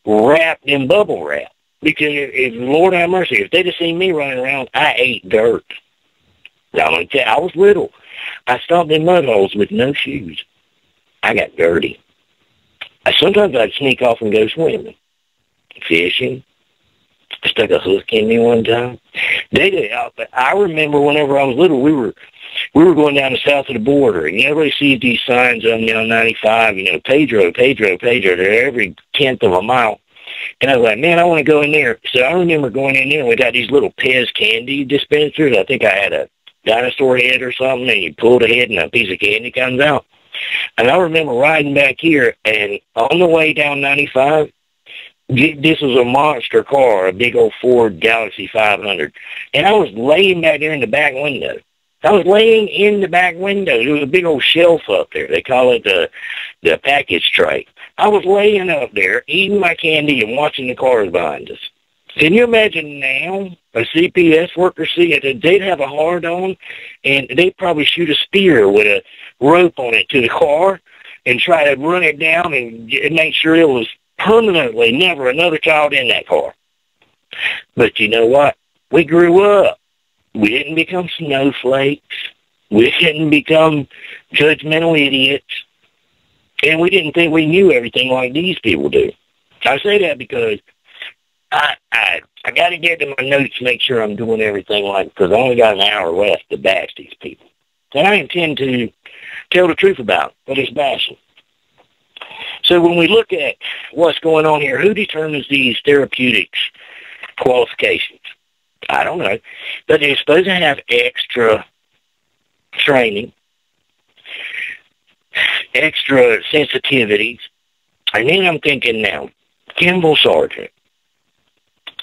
wrapped in bubble wrap. Because if Lord have mercy, if they'd have seen me running around, I ate dirt. Now, I'm going to tell you, I was little. I stomped in mud holes with no shoes. I got dirty. Sometimes I'd sneak off and go swimming, fishing. I stuck a hook in me one time. I remember whenever I was little, we were going down the south of the border, and everybody sees these signs on 95, Pedro, they're every 10th of a mile. And I was like, man, I want to go in there. So I remember going in there, and we got these little Pez candy dispensers. I think I had a dinosaur head or something, and you pull the head, and a piece of candy comes out. And I remember riding back here, and on the way down 95, this was a monster car, a big old Ford Galaxy 500. And I was laying back there in the back window. There was a big old shelf up there. They call it the package tray. I was laying up there, eating my candy and watching the cars behind us. Can you imagine now a CPS worker they'd have a hard-on, and they'd probably shoot a spear with a rope on it to the car and try to run it down and make sure it was permanently never another child in that car. But you know what? We grew up. We didn't become snowflakes. We didn't become judgmental idiots. And we didn't think we knew everything like these people do. I say that because I got to get to my notes to make sure I'm doing everything right, because I only got an hour left to bash these people. And I intend to tell the truth about what is bashing. So when we look at what's going on here, who determines these therapeutics qualifications? I don't know. But they're supposed to have extra training, extra sensitivities. And then I'm thinking now, Kimball Sargent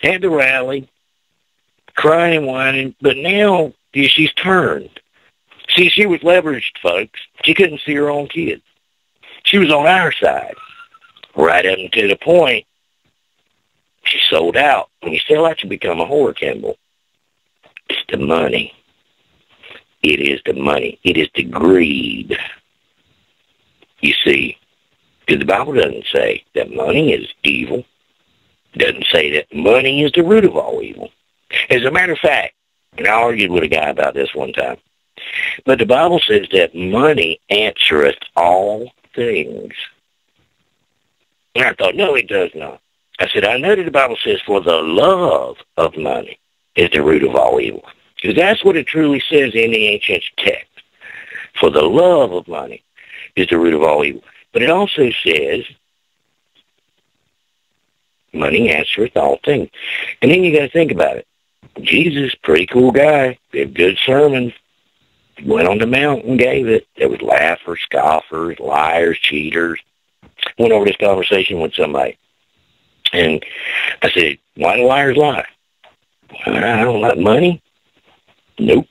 had the rally, crying and whining, but now she's turned. See, she was leveraged, folks. She couldn't see her own kids. She was on our side, right up until the point she sold out. When you sell out, you become a whore, Kimball. It's the money. It is the money. It is the greed. You see, because the Bible doesn't say that money is evil. It doesn't say that money is the root of all evil. As a matter of fact, and I argued with a guy about this one time, but the Bible says that money answereth all things. And I thought, no, it does not. I said, I know that the Bible says, for the love of money is the root of all evil. Because that's what it truly says in the ancient text. For the love of money is the root of all evil. But it also says, money answereth all things. And then you got to think about it. Jesus, pretty cool guy, did good sermons. Went on the mountain and gave it. There was laughers, scoffers, liars, cheaters. Went over this conversation with somebody. And I said, why do liars lie? I don't like money. Nope.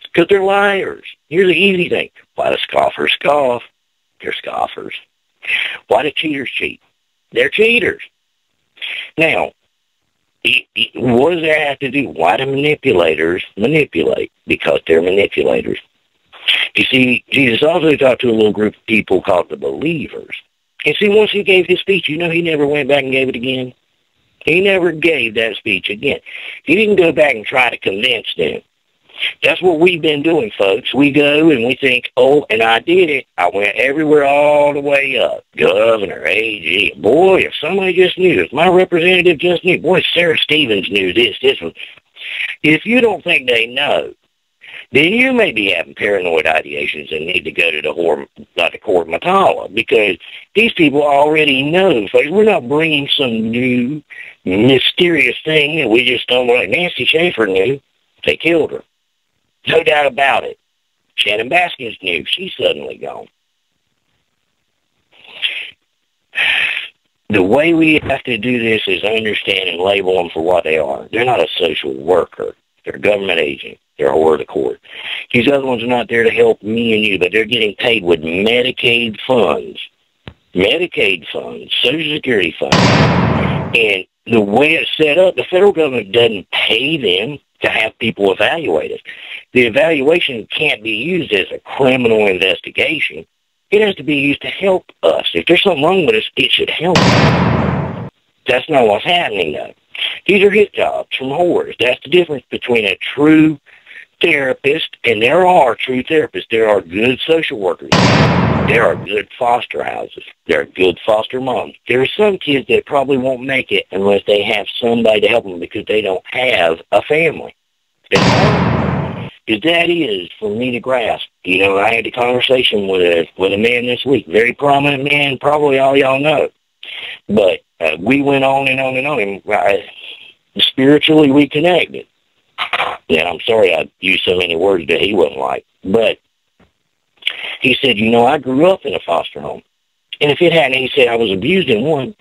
Because they're liars. Here's the easy thing. Why do scoffers scoff? They're scoffers. Why do cheaters cheat? They're cheaters. Now, what does that have to do? Why do manipulators manipulate? Because they're manipulators. You see, Jesus also talked to a little group of people called the believers. And see, once he gave his speech, he never went back and gave it again. He never gave that speech again. He didn't go back and try to convince them. That's what we've been doing, folks. We go and we think, oh, and I did it. I went everywhere all the way up. Governor, AG. Boy, if somebody just knew, if my representative just knew, boy, Sarah Stevens knew this one. If you don't think they know, then you may be having paranoid ideations and need to go to the court Matala, because these people already know. Folks, we're not bringing some new mysterious thing that we just stumbled on. Nancy Schaefer knew. They killed her. No doubt about it. Shannon Baskins knew. She's suddenly gone. The way we have to do this is understand and label them for what they are. They're not a social worker. They're a government agent. They're a whore of the court. These other ones are not there to help me and you, but they're getting paid with Medicaid funds. Medicaid funds, Social Security funds. And the way it's set up, the federal government doesn't pay them to have people evaluated. The evaluation can't be used as a criminal investigation. It has to be used to help us. If there's something wrong with us, it should help us. That's not what's happening, though. These are hit jobs from whores. That's the difference between a true therapist, and there are true therapists. There are good social workers. There are good foster houses. There are good foster moms. There are some kids that probably won't make it unless they have somebody to help them because they don't have a family. It's hard as that is for me to grasp. You know, I had a conversation with a man this week, very prominent man, probably all y'all know. But we went on and on and on, and spiritually we connected. Yeah, I'm sorry I used so many words that he wouldn't like. But he said, you know, I grew up in a foster home. And if it hadn't, he said, I was abused in one.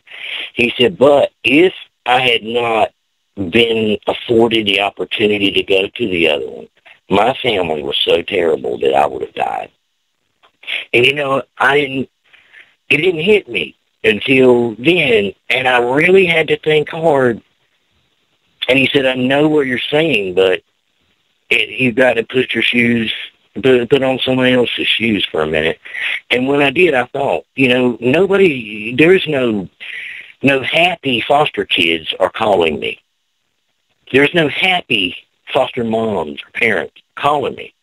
He said, but if I had not been afforded the opportunity to go to the other one, my family was so terrible that I would have died. And, you know, it didn't hit me until then, and I really had to think hard. And he said, I know what you're saying, but you've got to put your shoes, put on somebody else's shoes for a minute. And when I did, I thought, you know, there's no happy foster kids are calling me. There's no happy foster moms or parents calling me.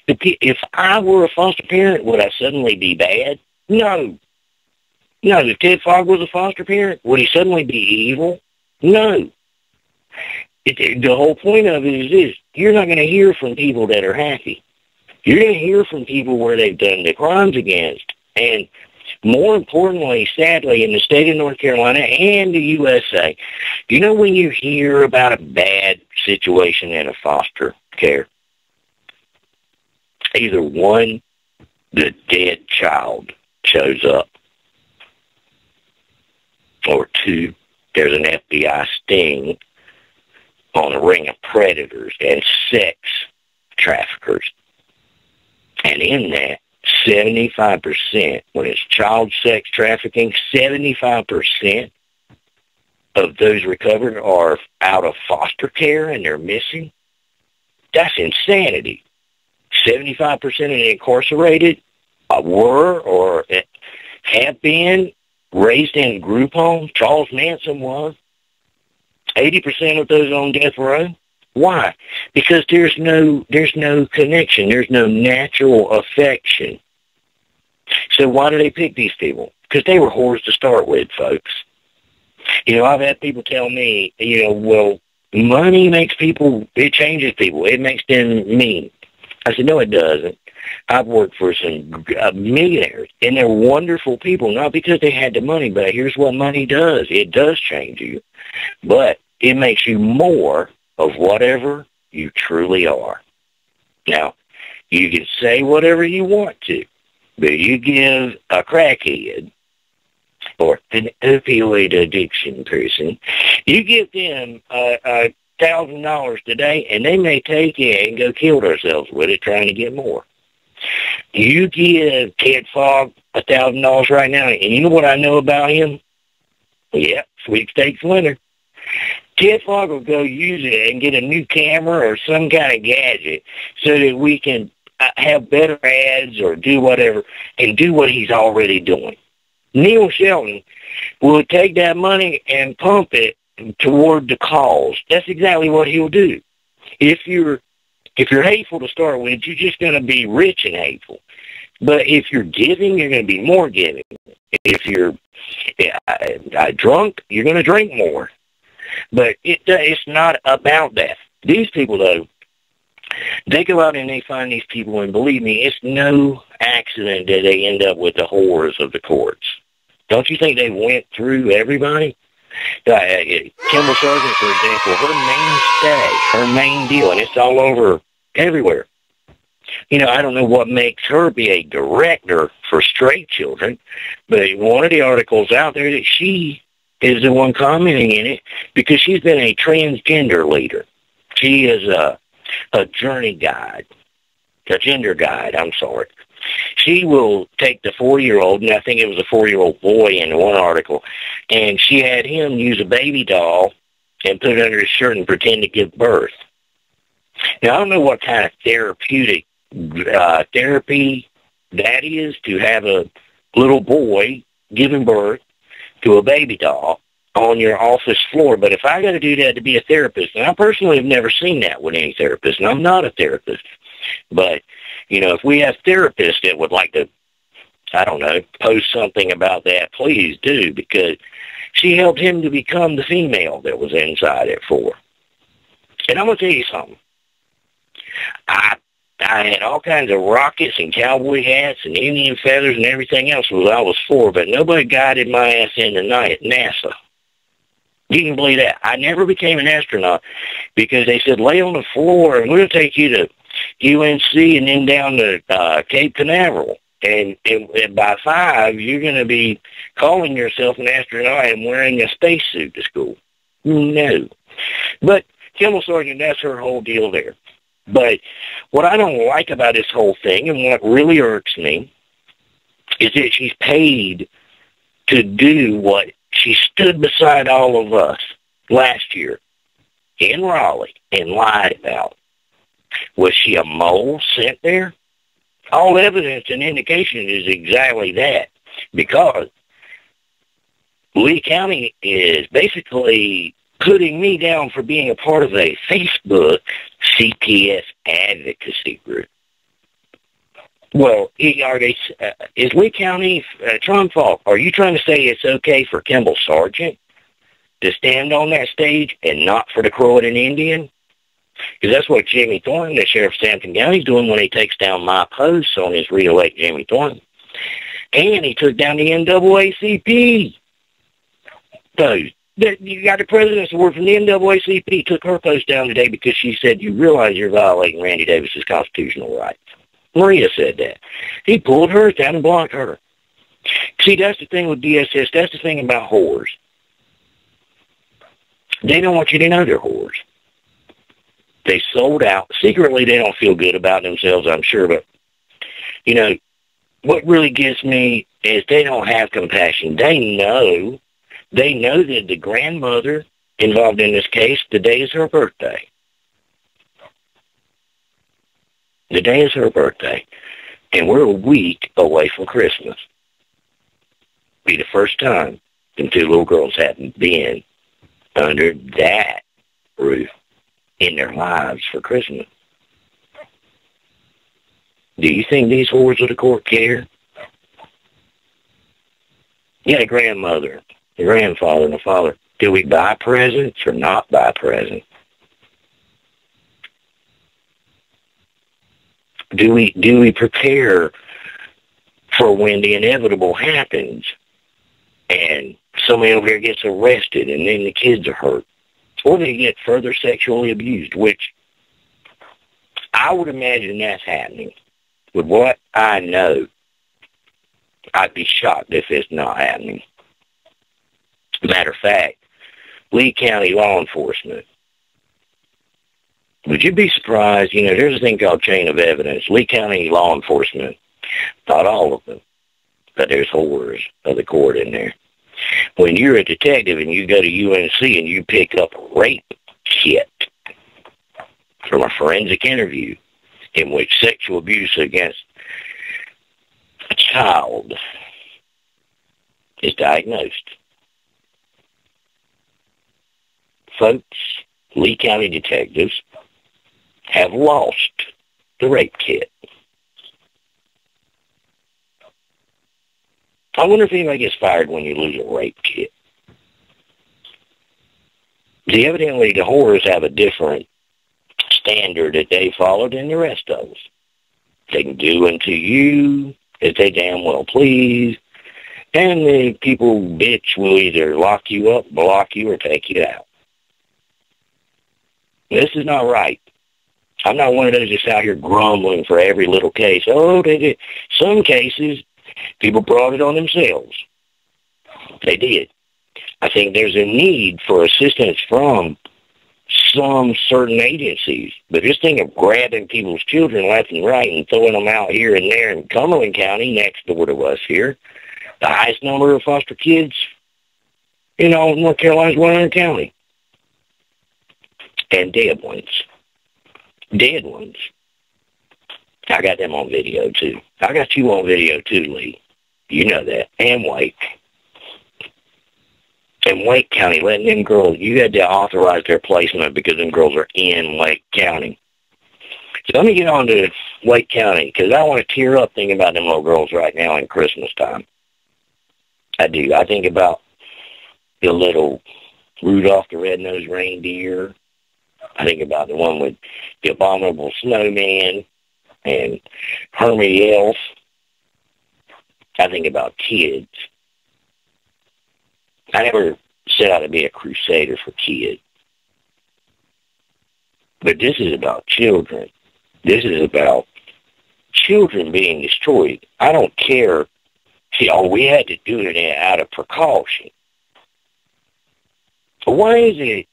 If I were a foster parent, would I suddenly be bad? No. No, if Ted Fogg was a foster parent, would he suddenly be evil? No. The whole point of it is this. You're not going to hear from people that are happy. You're going to hear from people where they've done the crimes against. And more importantly, sadly, in the state of North Carolina and the USA, you know when you hear about a bad situation in a foster care? Either one, the dead child shows up, or two, there's an FBI sting on a ring of predators and sex traffickers. And in that, 75%, when it's child sex trafficking, 75% of those recovered are out of foster care and they're missing. That's insanity. 75% of the incarcerated were or have been raised in group homes. Charles Manson was. 80% of those on death row. Why? Because there's no connection. There's no natural affection. So why do they pick these people? Because they were whores to start with, folks. You know, I've had people tell me, you know, well, money makes people, it changes people. It makes them mean. I said, no, it doesn't. I've worked for some millionaires, and they're wonderful people, not because they had the money, but here's what money does. It does change you, but it makes you more of whatever you truly are. Now, you can say whatever you want to, but you give a crackhead or an opioid addiction person, you give them $1,000 today, and they may take it and go kill themselves with it trying to get more. You give Ted Fogg $1,000 right now, and you know what I know about him? Yeah, sweepstakes winner. Ted Fogg will go use it and get a new camera or some kind of gadget so that we can have better ads or do whatever and do what he's already doing. Neil Shelton will take that money and pump it toward the cause. That's exactly what he'll do. If you're If you're hateful to start with, you're just going to be rich and hateful. But if you're giving, you're going to be more giving. If you're drunk, you're going to drink more. But it's not about that. These people, though, they go out and they find these people, and believe me, it's no accident that they end up with the horrors of the courts. Don't you think they went through everybody? Kimble Sargent, for example, her main deal, and it's all over everywhere. I don't know what makes her be a director for straight children, but one of the articles out there that she is the one commenting in it because she's been a transgender leader. She is a journey guide, a gender guide, I'm sorry. She will take the 4-year-old, and I think it was a 4-year-old boy in one article, and she had him use a baby doll and put it under his shirt and pretend to give birth. Now, I don't know what kind of therapeutic therapy that is to have a little boy giving birth to a baby doll on your office floor, but if I got to do that to be a therapist, and I personally have never seen that with any therapist, and I'm not a therapist, but, if we have therapists that would like to, I don't know, post something about that, please do, because she helped him to become the female that was inside it for. And I'm going to tell you something. I had all kinds of rockets and cowboy hats and Indian feathers and everything else when I was 4, but nobody guided my ass in the night at NASA. You can believe that. I never became an astronaut because they said, lay on the floor and we'll take you to UNC and then down to Cape Canaveral. And by 5, you're going to be calling yourself an astronaut and wearing a spacesuit to school. No. But Kimble Sargent, that's her whole deal there. But what I don't like about this whole thing, and what really irks me, is that she's paid to do what she stood beside all of us last year in Raleigh and lied about. Was she a mole sent there? All evidence and indication is exactly that, because Lee County is basically putting me down for being a part of a Facebook CPS advocacy group. Well, is Lee County Trump fault? Are you trying to say it's okay for Kimble Sargent to stand on that stage and not for the Croatan Indian? Because that's what Jimmy Thornton, the sheriff of Sampson County, is doing when he takes down my posts on his Reelect Jimmy Thornton. And he took down the NAACP. So, you got the president's award from the NAACP, took her post down today because she said, you realize you're violating Randy Davis's constitutional rights. Maria said that. He pulled hers down and blocked her. See, that's the thing with DSS. That's the thing about whores. They don't want you to know they're whores. They sold out. Secretly, they don't feel good about themselves, I'm sure. But, what really gets me is they don't have compassion. They know that the grandmother involved in this case, today is her birthday. The day is her birthday, and we're a week away from Christmas. Be the first time them 2 little girls haven't been under that roof in their lives for Christmas. Do you think these whores of the court care? Yeah, a grandmother, a grandfather, and a father. Do we buy presents or not buy presents? Do we prepare for when the inevitable happens and somebody over here gets arrested and then the kids are hurt? Or they get further sexually abused, which I would imagine that's happening. With what I know, I'd be shocked if it's not happening. Matter of fact, Lee County law enforcement, would you be surprised? There's a thing called chain of evidence. Lee County law enforcement, not all of them, but there's horrors of the court in there. When you're a detective and you go to UNC and you pick up a rape kit from a forensic interview in which sexual abuse against a child is diagnosed, folks, Lee County detectives have lost the rape kit. I wonder if anybody gets fired when you lose a rape kit. See, evidently the whores have a different standard that they follow than the rest of us. They can do unto you as they damn well please, and the people bitch will either lock you up, block you, or take you out. This is not right. I'm not one of those that's out here grumbling for every little case. Oh, they did. Some cases, people brought it on themselves. They did. I think there's a need for assistance from some certain agencies. But this thing of grabbing people's children left and right and throwing them out here and there in Cumberland County, next door to us here, the highest number of foster kids, North Carolina's 100 county. And dead ones. Dead ones. I got them on video, too. I got you on video, too, Lee. You know that. And Wake. And Wake County, letting them girls, you had to authorize their placement because them girls are in Wake County. So let me get on to Wake County, because I want to tear up thinking about them little girls right now in Christmas time. I do. I think about the little Rudolph the Red-Nosed Reindeer. I think about the one with the abominable snowman and Hermie Elf. I think about kids. I never set out to be a crusader for kids. But this is about children. This is about children being destroyed. I don't care. See, we had to do it out of precaution. But why is it,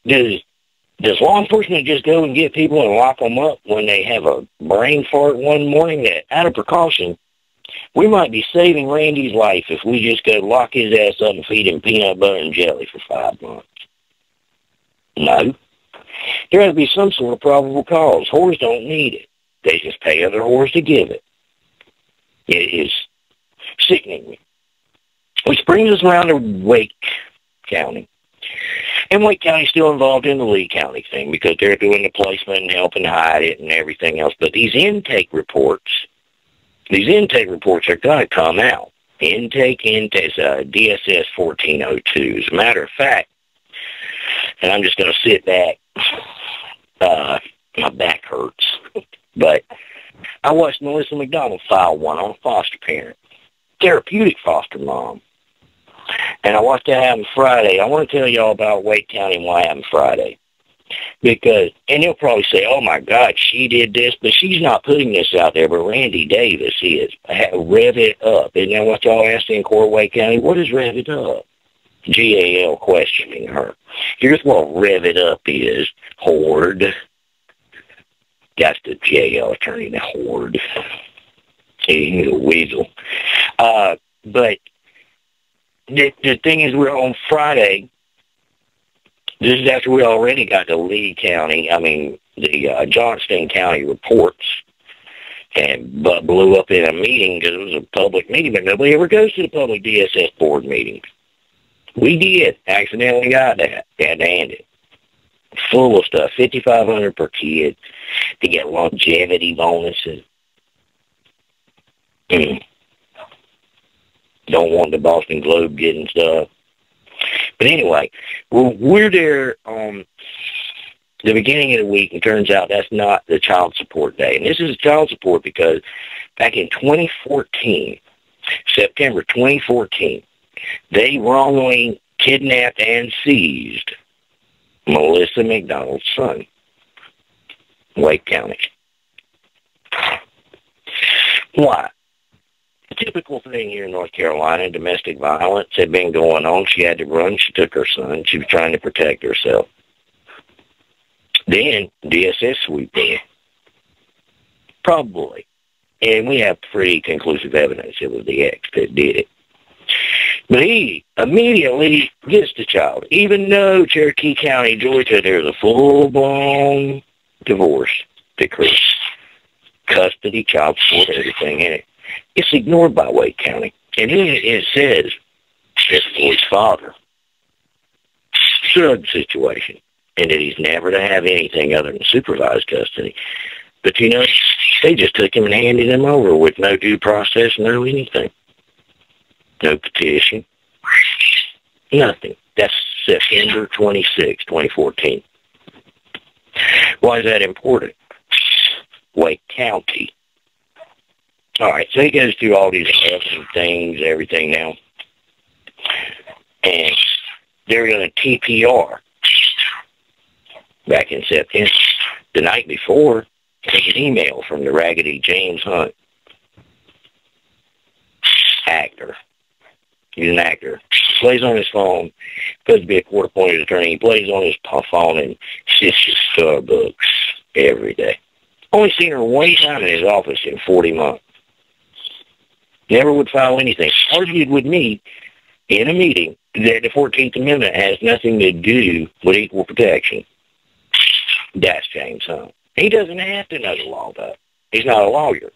does law enforcement just go and get people and lock them up when they have a brain fart one morning? That out of precaution, we might be saving Randy's life if we just go lock his ass up and feed him peanut butter and jelly for 5 months. No. There has to be some sort of probable cause. Whores don't need it. They just pay other whores to give it. It is sickening. Which brings us around to Wake County. And Wake County's still involved in the Lee County thing because they're doing the placement and helping hide it and everything else. But these intake reports are going to come out. Intake, DSS 1402. As a matter of fact, and I'm just going to sit back. My back hurts. But I watched Melissa McDonald file one on foster parent. Therapeutic foster mom. And I watched that happen Friday. I want to tell y'all about Wake County and why it happened Friday. Because, and they'll probably say, oh my God, she did this, but she's not putting this out there, but Randy Davis is. Rev it up. Isn't that what y'all asked in court, Wake County? What is rev it up? GAL questioning her. Here's what rev it up is. Horde. That's the GAL attorney, the Horde. He's a weasel. But the thing is, we're on Friday. This is after we already got the Lee County, the Johnston County reports, but blew up in a meeting because it was a public meeting, but nobody ever goes to the public DSS board meetings. We did. Accidentally got that. Had to hand it. Full of stuff. $5,500 per kid to get longevity bonuses. Don't want the Boston Globe getting stuff. But anyway, we're there on the beginning of the week, and turns out that's not the child support day. And this is child support because back in 2014, September 2014, they wrongly kidnapped and seized Melissa McDonald's son, Wake County. Why? A typical thing here in North Carolina, domestic violence had been going on. She had to run. She took her son. She was trying to protect herself. Then DSS swooped in. Probably. And we have pretty conclusive evidence it was the ex that did it. But he immediately gets the child. Even though Cherokee County, Georgia, there's a full-blown divorce decree. Custody, child support, everything in it. It's ignored by Wake County. And it says, it's the boy's father. Drug situation. and that he's never to have anything other than supervised custody. But, you know, they just took him and handed him over with no due process, no anything. No petition. Nothing. That's September 26, 2014. Why is that important? Wake County. All right, so he goes through all these things, everything now. And they're going to TPR back in September. The night before, I get an email from the raggedy James Hunt. Actor. He's an actor. Plays on his phone. Supposed to be a court-appointed attorney. He plays on his phone and sits at Starbucks every day. Only seen her one time in his office in 40 months. Never would file anything. Argued with me in a meeting that the 14th Amendment has nothing to do with equal protection. That's James Hunt. He doesn't have to know the law, though. He's not a lawyer.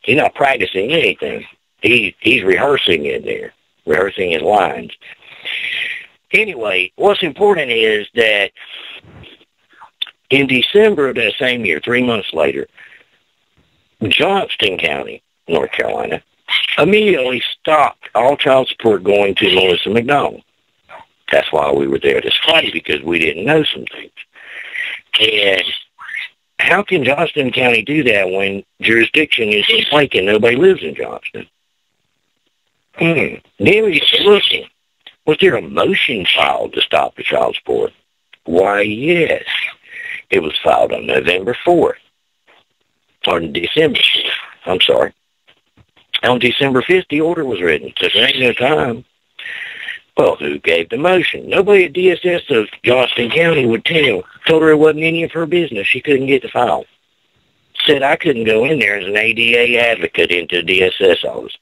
He's not practicing anything. He's rehearsing in there, rehearsing his lines. Anyway, what's important is that in December of that same year, 3 months later, Johnston County, North Carolina, immediately stopped all child support going to Melissa McDonald. That's why we were there this Friday, because we didn't know some things. And how can Johnston County do that when jurisdiction is in Lake and nobody lives in Johnston? Then we get looking. Was there a motion filed to stop the child support? Why, yes. It was filed on November 4th. Or December 4th. I'm sorry. On December 5th, the order was written. So there ain't no time. Well, who gave the motion? Nobody at DSS of Johnston County would tell. Told her it wasn't any of her business. She couldn't get the file. Said I couldn't go in there as an ADA advocate into DSS office.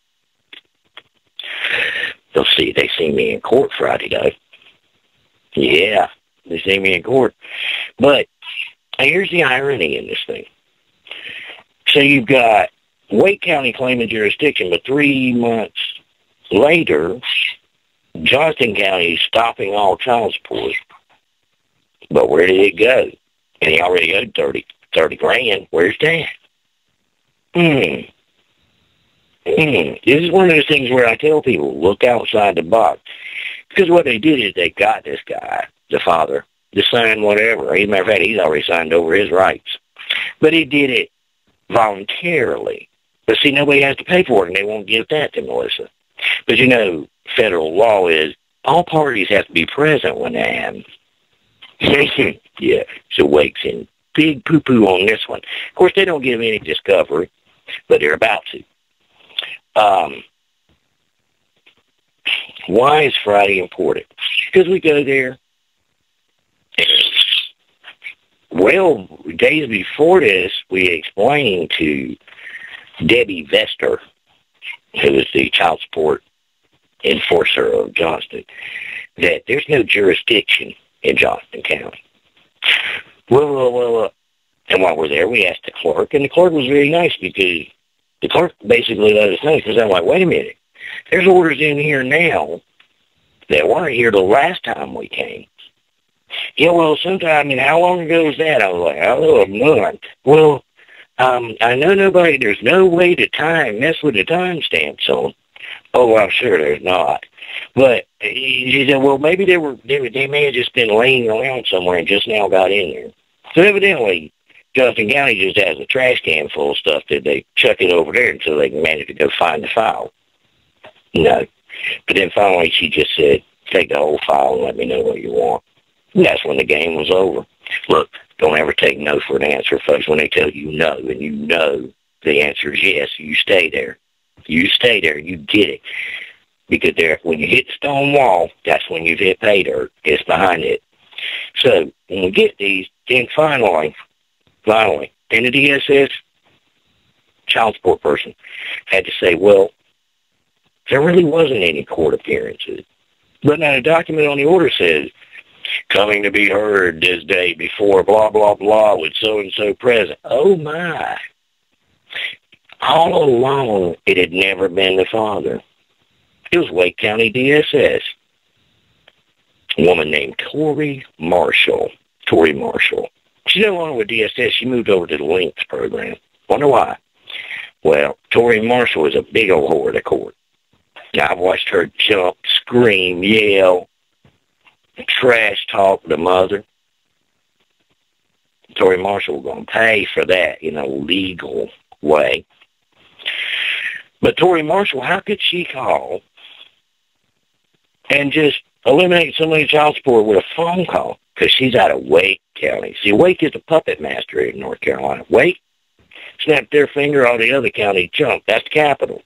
They'll see. They see me in court Friday, though. Yeah, they see me in court. But here's the irony in this thing. So you've got Wake County claiming jurisdiction, but 3 months later, Johnston County is stopping all child support. But where did it go? And he already owed 30 grand. Where's that? This is one of those things where I tell people, look outside the box. Because what they did is they got this guy, the father, to sign whatever. As a matter of fact, he's already signed over his rights. But he did it voluntarily. But see, nobody has to pay for it, and they won't give that to Melissa. But you know, federal law is all parties have to be present when that happens. Yeah, so Wake's in big poo-poo on this one. Of course, they don't give any discovery, but they're about to. Why is Friday important? Because we go there, and, well, days before this, we explained to Debbie Vester, who is the child support enforcer of Johnston, that there's no jurisdiction in Johnston County. Well. And while we're there, we asked the clerk, and the clerk was very nice because the clerk basically let us know, because I'm like, wait a minute, there's orders in here now that weren't here the last time we came. Yeah, well, sometime, and how long ago was that? I was like, oh, a month. Well, I know nobody, there's no way to mess with the timestamps on. Oh, well, sure, there's not. But she said, well, maybe they may have just been laying around somewhere and just now got in there. So evidently, Johnston County just has a trash can full of stuff that they chuck it over there until they can manage to go find the file. No. But then finally she just said, take the whole file and let me know what you want. And that's when the game was over. Look, don't ever take no for an answer, folks. When they tell you no, and you know the answer is yes, you stay there. You stay there. You get it. Because when you hit the stone wall, that's when you've hit pay dirt. It's behind it. So when we get these, then finally, then the DSS child support person had to say, well, there really wasn't any court appearances. But now the document on the order says, coming to be heard this day before blah, blah, blah with so-and-so present. Oh, my. All along, it had never been the father. It was Wake County DSS. a woman named Tori Marshall. Tori Marshall. She's no longer with DSS. She moved over to the Lynx program. Wonder why? Well, Tori Marshall is a big old whore at the court. I've watched her jump, scream, yell, trash talk the mother. Tori Marshall going to pay for that in a legal way. But Tori Marshall, how could she call and just eliminate somebody's child support with a phone call? Because she's out of Wake County. See, Wake is the puppet master in North Carolina. Wake snapped their finger, all the other counties jumped. That's the capital.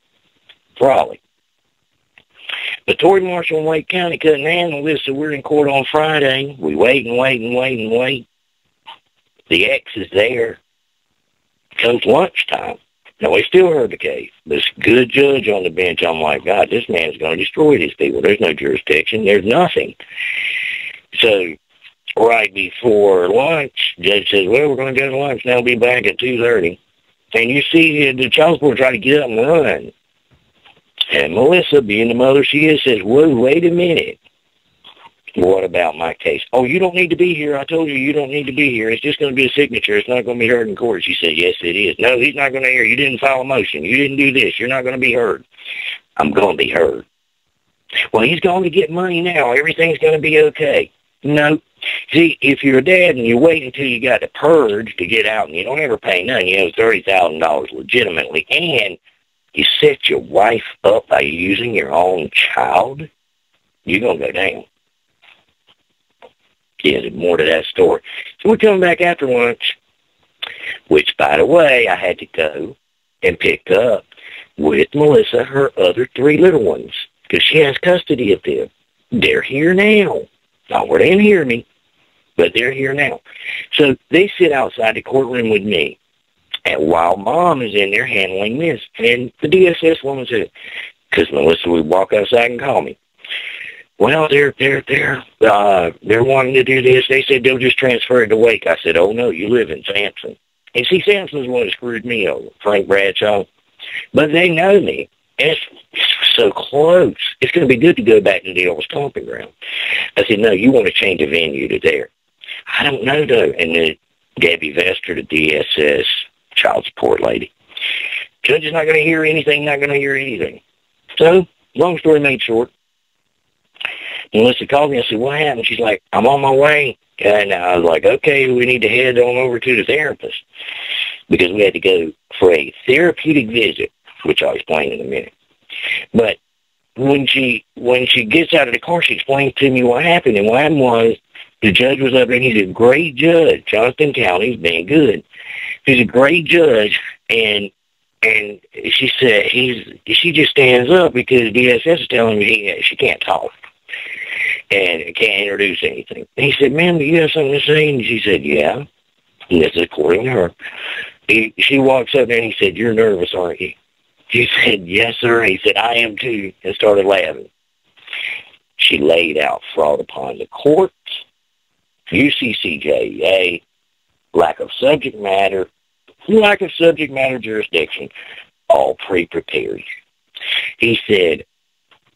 Raleigh. But Tori Marshall in Wake County couldn't handle this, so we're in court on Friday. We wait and wait and wait and wait. The ex is there. Comes lunchtime. No, we still heard the case. This good judge on the bench, I'm like, God, this man's going to destroy these people. There's no jurisdiction. There's nothing. So right before lunch, judge says, well, we're going to go to lunch. Now we'll be back at 2:30. And you see the child support try to get up and run. And Melissa, being the mother she is, says, whoa, wait a minute. What about my case? Oh, you don't need to be here. I told you you don't need to be here. It's just going to be a signature. It's not going to be heard in court. She said, yes, it is. No, he's not going to hear. You didn't file a motion. You didn't do this. You're not going to be heard. I'm going to be heard. Well, he's going to get money now. Everything's going to be okay. No. See, if you're a dad and you wait until you got the purge to get out and you don't ever pay nothing, you have $30,000 legitimately, and you set your wife up by using your own child, you're going to go down. Yeah, there's more to that story. So we're coming back after lunch, which, by the way, I had to go and pick up with Melissa her other 3 little ones because she has custody of them. They're here now. Not where they didn't hear me, but they're here now. So they sit outside the courtroom with me. And while Mom is in there handling this, and the DSS woman said, because Melissa would walk outside and call me. Well, they're wanting to do this. They said they'll just transfer it to Wake. I said, oh no, you live in Sampson. And see, Sampson's one that screwed me over, Frank Bradshaw. But they know me. And it's so close. It's going to be good to go back to the old stomping ground. I said, no, you want to change the venue to there. I don't know, though. And then Debbie Vester, the DSS child support lady. Judge is not going to hear anything, not going to hear anything. So, long story made short, Melissa called me and said, what happened? She's like, I'm on my way. And I was like, okay, we need to head on over to the therapist because we had to go for a therapeutic visit, which I'll explain in a minute. But when she gets out of the car, she explained to me what happened. And what happened was the judge was up there, and he's a great judge. Johnston County's been good. He's a great judge, and she said she just stands up because DSS is telling me she can't talk and can't introduce anything. And he said, ma'am, do you have something to say? And she said, yeah. And this is according to her. She walks up there and he said, you're nervous, aren't you? She said, yes, sir. He said, I am too, and started laughing. She laid out fraud upon the courts, UCCJA, lack of subject matter jurisdiction, all pre-prepared. He said,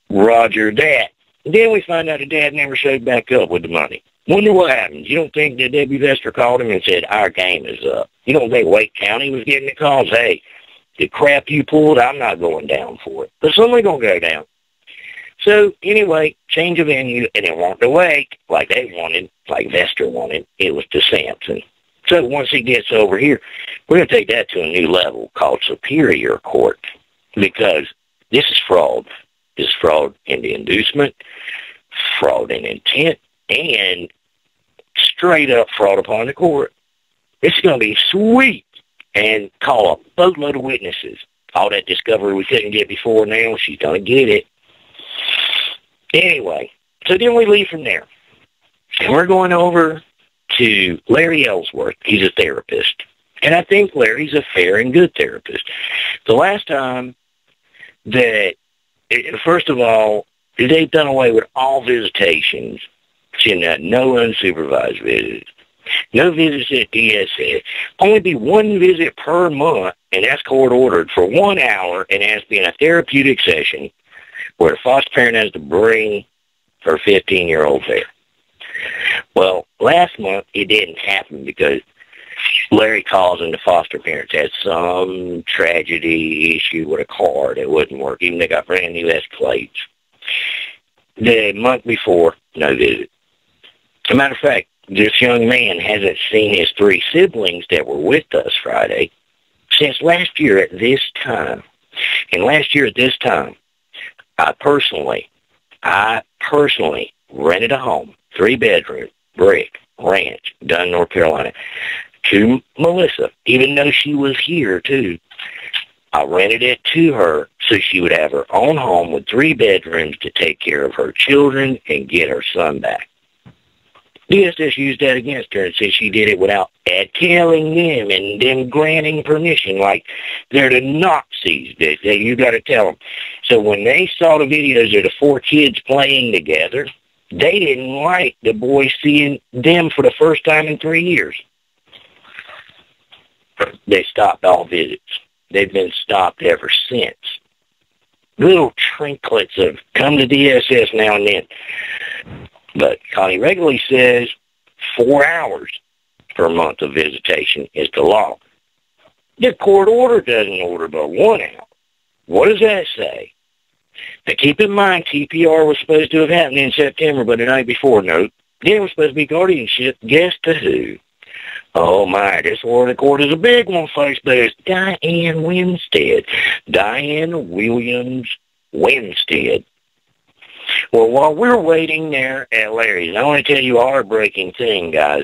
Roger that. And then we find out the dad never showed back up with the money. Wonder what happened. You don't think that Debbie Vester called him and said, our game is up? You don't think Wake County was getting the calls? Hey, the crap you pulled, I'm not going down for it. But somebody's going to go down. So, anyway, change of venue, and it wasn't to Wake like they wanted, like Vester wanted. It was to Sampson. So once he gets over here, we're going to take that to a new level called Superior Court because this is fraud. This is fraud in the inducement, fraud in intent, and straight up fraud upon the court. It's going to be sweet and call a boatload of witnesses. All that discovery we couldn't get before now, she's going to get it. Anyway, so then we leave from there. And we're going over to Larry Ellsworth. He's a therapist. And I think Larry's a fair and good therapist. The last time that, first of all, they've done away with all visitations. No unsupervised visits. No visits at DSS. Only be one visit per month, and that's court ordered for 1 hour, and it has to be in a therapeutic session where the foster parent has to bring her 15-year-old there. Well, last month it didn't happen because Larry calls and the foster parents had some tragedy issue with a car that wouldn't work. Even they got brand new Escalades. The month before, no visit. As a matter of fact, this young man hasn't seen his 3 siblings that were with us Friday since last year at this time. And last year at this time, I personally rented a home, 3-bedroom, brick, ranch, Dunn, North Carolina, to Melissa, even though she was here too. I rented it to her so she would have her own home with 3 bedrooms to take care of her children and get her son back. DSS used that against her and said she did it without telling them and them granting permission, like they're the Nazis. You got to tell them. So when they saw the videos of the 4 kids playing together, they didn't like the boys seeing them for the first time in 3 years. They stopped all visits. They've been stopped ever since. Little trinklets of come to DSS now and then. But Connie regularly says 4 hours per month of visitation is the law. The court order doesn't order but 1 hour. What does that say? Now keep in mind, TPR was supposed to have happened in September, but the night before, no. Then it was supposed to be guardianship. Guess to who? Oh my, this order of the court is a big one, folks, but it's Diane Winstead. Diane Williams Winstead. Well, while we're waiting there at Larry's, I want to tell you a heartbreaking thing, guys.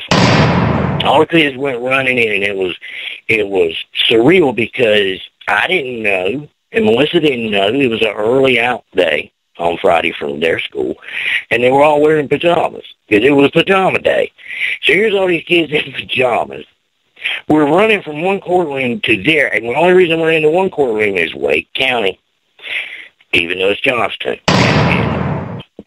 All the kids went running in, and it was surreal because I didn't know, and Melissa didn't know. It was an early out day on Friday from their school, and they were all wearing pajamas because it was pajama day. So here's all these kids in pajamas. We're running from one courtroom to there, and the only reason we're in the one courtroom is Wake County, even though it's Johnston.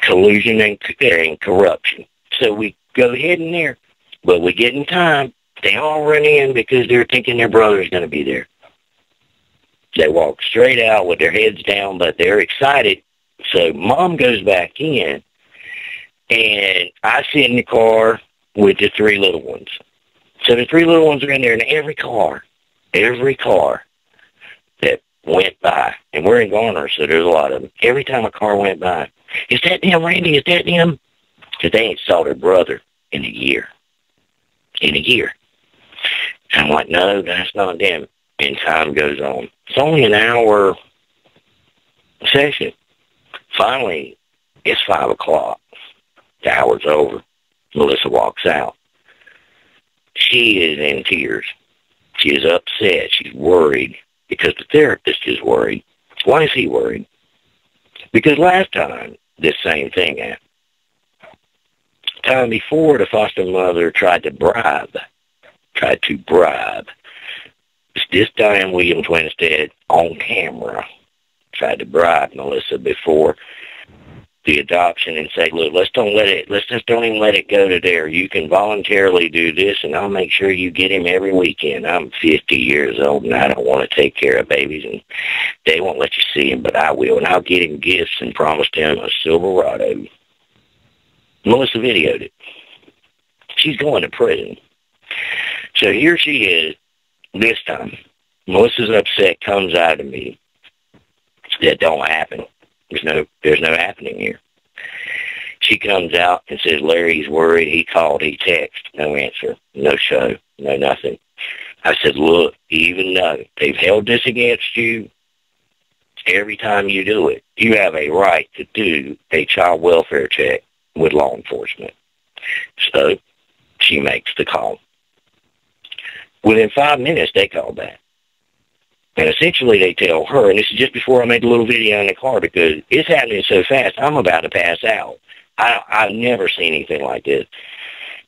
Collusion and corruption. So we go ahead in there, but we get in time. They all run in because they're thinking their brother's going to be there. They walk straight out with their heads down, but they're excited. So Mom goes back in, and I sit in the car with the 3 little ones. So the 3 little ones are in there, and every car that went by, and we're in Garner, so there's a lot of them. Every time a car went by, is that them, Randy? Is that them? Because they ain't saw their brother in a year. And I'm like, no, that's not them. And time goes on. It's only an hour session. Finally, it's 5 o'clock. The hour's over. Melissa walks out. She is in tears. She is upset. She's worried because the therapist is worried. Why is he worried? Because last time, this same thing happened. Time before, the foster mother tried to bribe. This Diane Williams Winstead on camera tried to bribe Melissa before the adoption and say, look, let's just don't even let it go to there. You can voluntarily do this, and I'll make sure you get him every weekend. I'm 50 years old, and I don't want to take care of babies, and they won't let you see him, but I will, and I'll get him gifts and promised him a Silverado. Melissa videoed it. She's going to prison. So here she is, this time. Melissa's upset comes out of me. That don't happen. There's no happening here. She comes out and says, Larry's worried. He called, he texted. No answer. No show. No nothing. I said, look, even though they've held this against you, every time you do it, you have a right to do a child welfare check with law enforcement. So she makes the call. Within 5 minutes, they call back. And essentially they tell her, and this is just before I made the little video in the car because it's happening so fast, I'm about to pass out. I've never seen anything like this.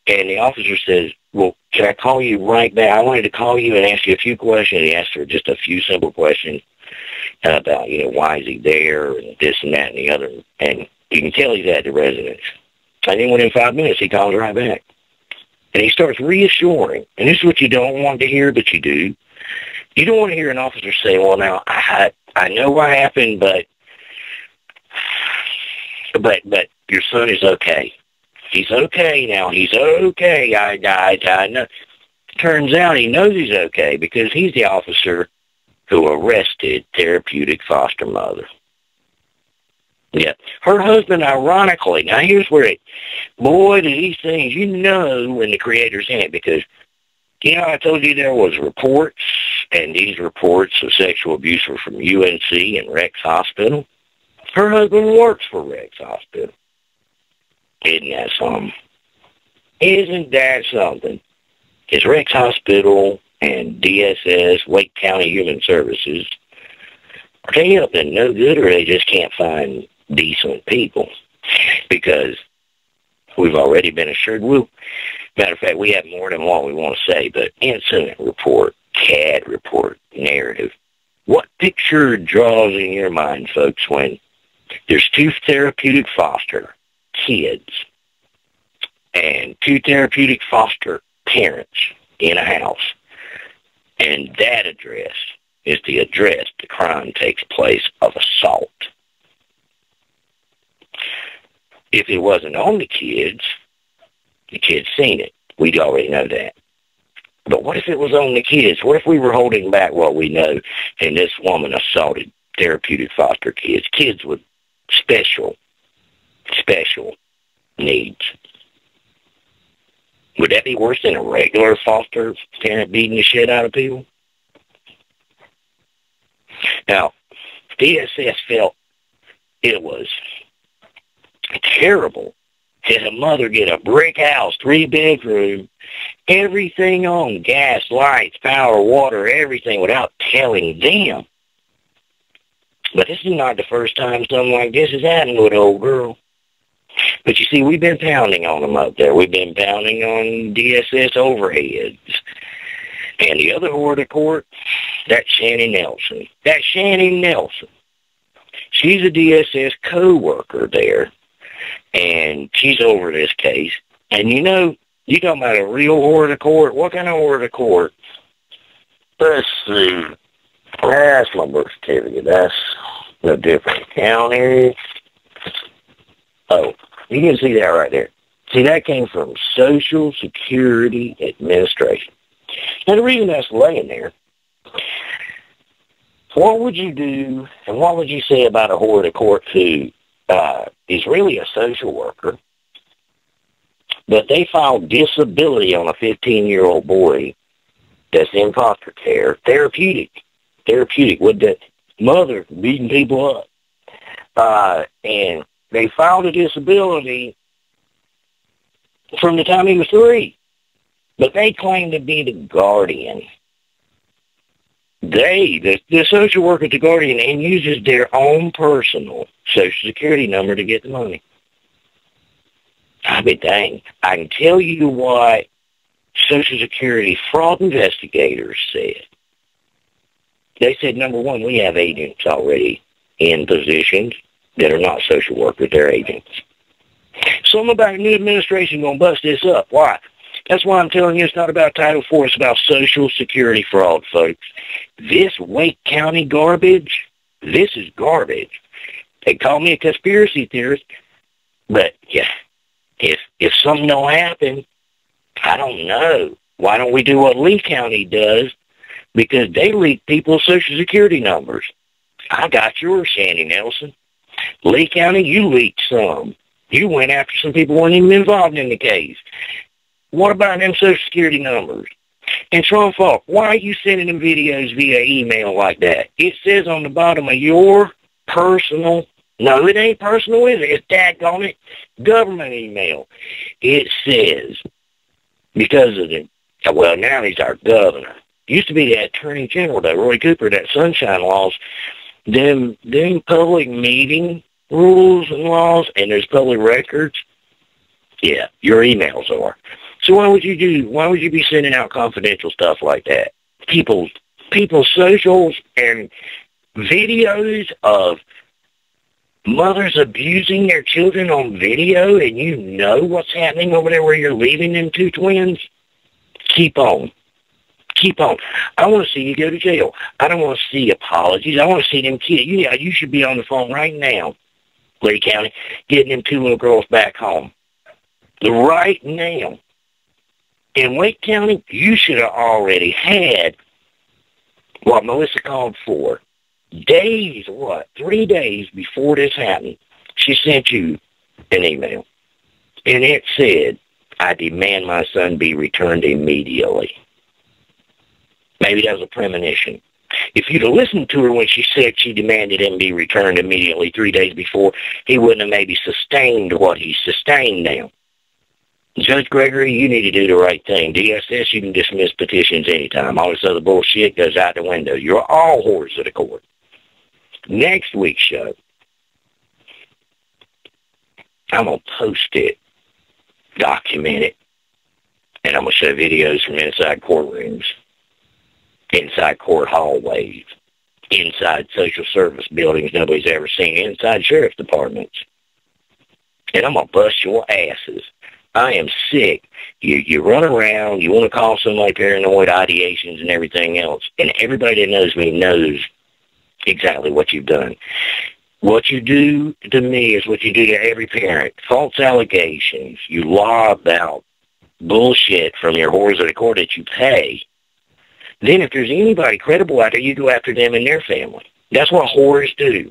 And the officer says, well, can I call you right back? I wanted to call you and ask you a few questions. He asked her just a few simple questions about, why is he there and this and that and the other. And you can tell he's at the residence. And then within 5 minutes, he calls right back. And he starts reassuring. And this is what you don't want to hear, but you do. You don't want to hear an officer say, well, now, I know what happened, but your son is okay. He's okay now. He's okay. I know. Turns out he knows he's okay because he's the officer who arrested therapeutic foster mother. Yeah. Her husband, ironically, now here's where boy, do these things, you know when the creator's in it, because, I told you there was reports, and these reports of sexual abuse were from UNC and Rex Hospital. Her husband works for Rex Hospital. Isn't that something? Isn't that something? Is Rex Hospital and DSS, Wake County Human Services, are they up to no good, or they just can't find decent people? Because we've already been assured. Matter of fact, we have more than what we want to say, but incident report, CAD report, narrative. What picture draws in your mind, folks, when there's 2 therapeutic foster kids and 2 therapeutic foster parents in a house, and that address is the address the crime takes place of assault? If it wasn't on the kids seen it. We'd already know that. But what if it was on the kids? What if we were holding back what we know and this woman assaulted therapeutic foster kids, kids with special needs? Would that be worse than a regular foster parent beating the shit out of people? Now, DSS felt it was terrible. Had a mother get a brick house, 3-bedroom, everything on, gas, lights, power, water, everything, without telling them. But this is not the first time something like this has happened with an old girl. But you see, we've been pounding on them up there. We've been pounding on DSS overheads. And the other whore of the court, that's Shanny Nelson. That's Shanny Nelson. She's a DSS co-worker there. And she's over this case. And you talking about a real whore of the court? What kind of whore of the court? Let's see. That's my birth certificate. That's a different county. Oh, you can see that right there. See, that came from Social Security Administration. Now, the reason that's laying there, what would you do and what would you say about a whore of the court who is really a social worker, but they filed disability on a 15-year-old boy that's in foster care, therapeutic, with the mother beating people up. And they filed a disability from the time he was 3, but they claim to be the guardian. The social worker, the guardian, and uses their own personal Social Security number to get the money. I mean, dang. I can tell you what Social Security fraud investigators said. They said, number one, we have agents already in positions that are not social workers, they're agents. Something about a new administration going to bust this up. Why? That's why I'm telling you it's not about Title IV, it's about Social Security fraud, folks. This Wake County garbage, this is garbage. They call me a conspiracy theorist, but yeah, if something don't happen, I don't know. Why don't we do what Lee County does? Because they leak people's Social Security numbers. I got yours, Shanny Nelson. Lee County, you leaked some. You went after some people who weren't even involved in the case. What about them Social Security numbers? And Trump Falk, why are you sending them videos via email like that? It says on the bottom of your personal, no, it ain't personal, is it? It's daggone it, government email. It says, because of the, well, now he's our governor. Used to be the Attorney General, that Roy Cooper, that Sunshine Laws, them public meeting rules and laws, and there's public records. Yeah, your emails are. So why would you be sending out confidential stuff like that? People's socials and videos of mothers abusing their children on video, and you know what's happening over there where you're leaving them 2 twins? Keep on. Keep on. I want to see you go to jail. I don't want to see apologies. I want to see them kids. Yeah, you should be on the phone right now, Lee County, getting them 2 little girls back home. Right now, in Wake County, you should have already had what Melissa called for. 3 days before this happened, she sent you an email. And it said, I demand my son be returned immediately. Maybe that was a premonition. If you'd have listened to her when she said she demanded him be returned immediately 3 days before, he wouldn't have maybe sustained what he sustained now. Judge Gregory, you need to do the right thing. DSS, you can dismiss petitions anytime. All this other bullshit goes out the window. You're all whores of the court. Next week's show, I'm going to post it, document it, and I'm going to show videos from inside courtrooms, inside court hallways, inside social service buildings nobody's ever seen, inside sheriff's departments. And I'm going to bust your asses. I am sick. You run around, you want to call somebody paranoid ideations and everything else, and everybody that knows me knows exactly what you've done. What you do to me is what you do to every parent. False allegations. You lie about bullshit from your whores of the court that you pay. Then if there's anybody credible out there, you go after them and their family. That's what whores do.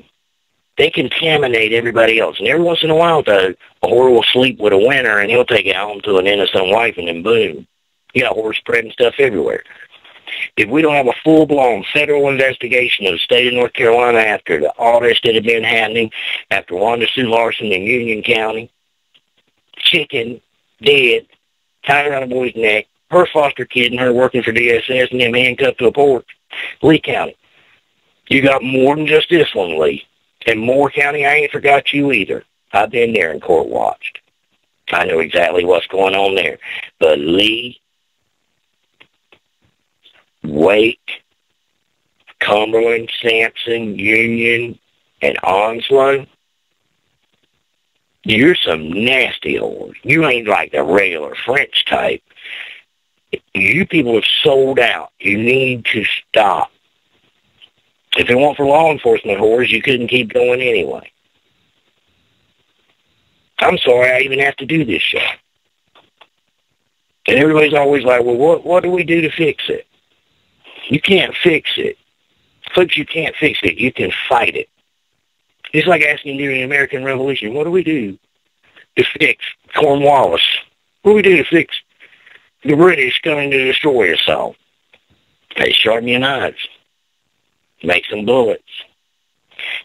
They contaminate everybody else. And every once in a while, though, a whore will sleep with a winner, and he'll take it home to an innocent wife, and then boom. You got whores spreading stuff everywhere. If we don't have a full-blown federal investigation of the state of North Carolina after all this that had been happening, after Wanda Sue Larson in Union County, chicken, dead, tied around a boy's neck, her foster kid and her working for DSS, and them handcuffed to a porch, Lee County. You got more than just this one, Lee. And Moore County, I ain't forgot you either. I've been there and court watched. I know exactly what's going on there. But Lee, Wake, Cumberland, Sampson, Union, and Onslow, you're some nasty whores. You ain't like the regular French type. You people have sold out. You need to stop. If it weren't for law enforcement whores, you couldn't keep going anyway. I'm sorry I even have to do this show. And everybody's always like, well, what do we do to fix it? You can't fix it. Folks, you can't fix it. You can fight it. It's like asking during the American Revolution, what do we do to fix Cornwallis? What do we do to fix the British coming to destroy us all? They sharpen your knives. Make some bullets.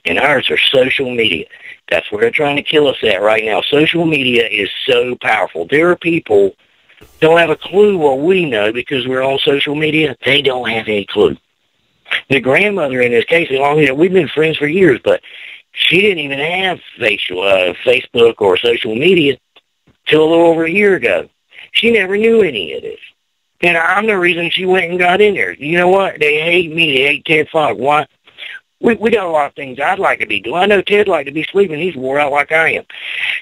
And ours are social media. That's where they're trying to kill us at right now. Social media is so powerful. There are people who don't have a clue what we know because we're on social media. They don't have any clue. The grandmother in this case, we've been friends for years, but she didn't even have Facebook or social media till a little over a year ago. She never knew any of this. And I'm the reason she went and got in there. You know what? They hate me. They hate Ted Fogg. Why? We got a lot of things I'd like to be doing. I know Ted'd like to be sleeping. He's wore out like I am.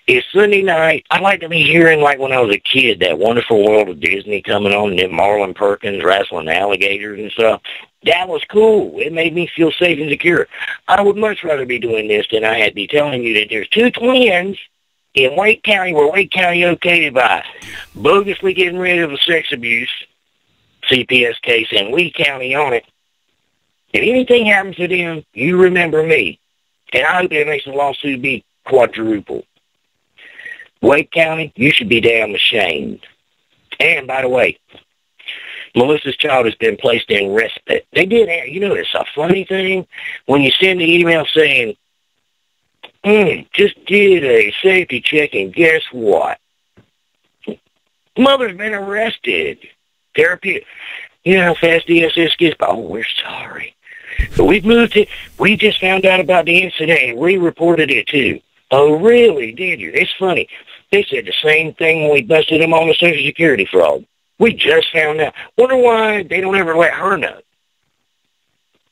It's Sunday night. I'd like to be hearing, like when I was a kid, that Wonderful World of Disney coming on, and then Marlon Perkins wrestling alligators and stuff. That was cool. It made me feel safe and secure. I would much rather be doing this than I had to be telling you that there's two twins in Wake County where Wake County okayed it by bogusly getting rid of a sex abuse CPS case and Lee County on it. If anything happens to them, you remember me. And I hope it makes the lawsuit be quadruple. Wake County, you should be damn ashamed. And, by the way, Melissa's child has been placed in respite. They did, it's a funny thing. When you send the email saying, just did a safety check, and guess what? Mother's been arrested. Therapy. You know how fast DSS gets? Oh, we're sorry. But we just found out about the incident, and we reported it too. Oh, really? Did you? It's funny. They said the same thing when we busted them on the Social Security fraud. We just found out. Wonder why they don't ever let her know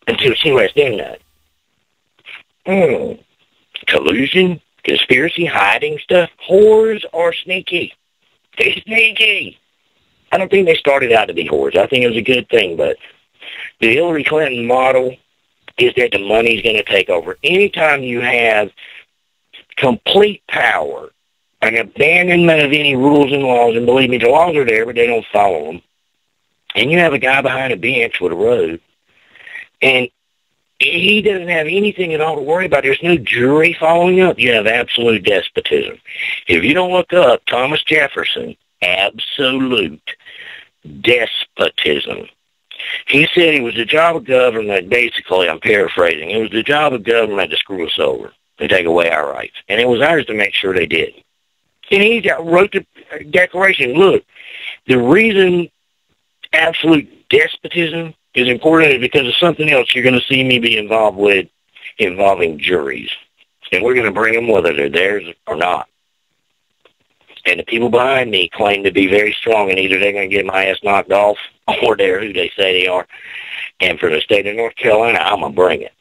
until she lets them know. Collusion, conspiracy, hiding stuff. Whores are sneaky. They're sneaky. I don't think they started out to be whores. I think it was a good thing, but the Hillary Clinton model is that the money's going to take over. Anytime you have complete power an abandonment of any rules and laws, and believe me, the laws are there, but they don't follow them. And you have a guy behind a bench with a robe, and he doesn't have anything at all to worry about. There's no jury following up. You have absolute despotism. If you don't look up Thomas Jefferson, absolute despotism. He said it was the job of government, basically, I'm paraphrasing, it was the job of government to screw us over and take away our rights. And it was ours to make sure they did. And he wrote the Declaration. Look, the reason absolute despotism is important is because of something else you're going to see me be involved with involving juries. And we're going to bring them whether they're theirs or not. And the people behind me claim to be very strong, and either they're going to get my ass knocked off or they're who they say they are. And for the state of North Carolina, I'm going to bring it.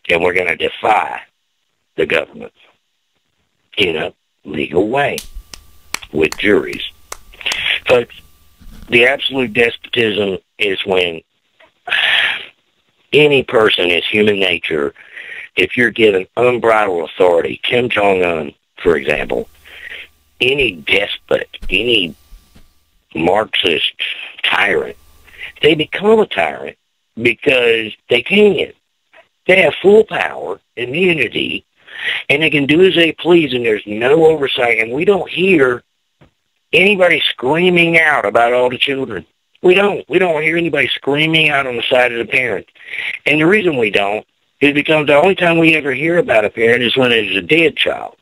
And we're going to defy the government in a legal way with juries. Folks, the absolute despotism is when any person is human nature. If you're given unbridled authority, Kim Jong-un, for example, any despot, any Marxist tyrant, they become a tyrant because they can. They have full power, immunity, and they can do as they please, and there's no oversight, and we don't hear anybody screaming out about all the children. We don't hear anybody screaming out on the side of the parent. And the reason we don't is because the only time we ever hear about a parent is when there's a dead child.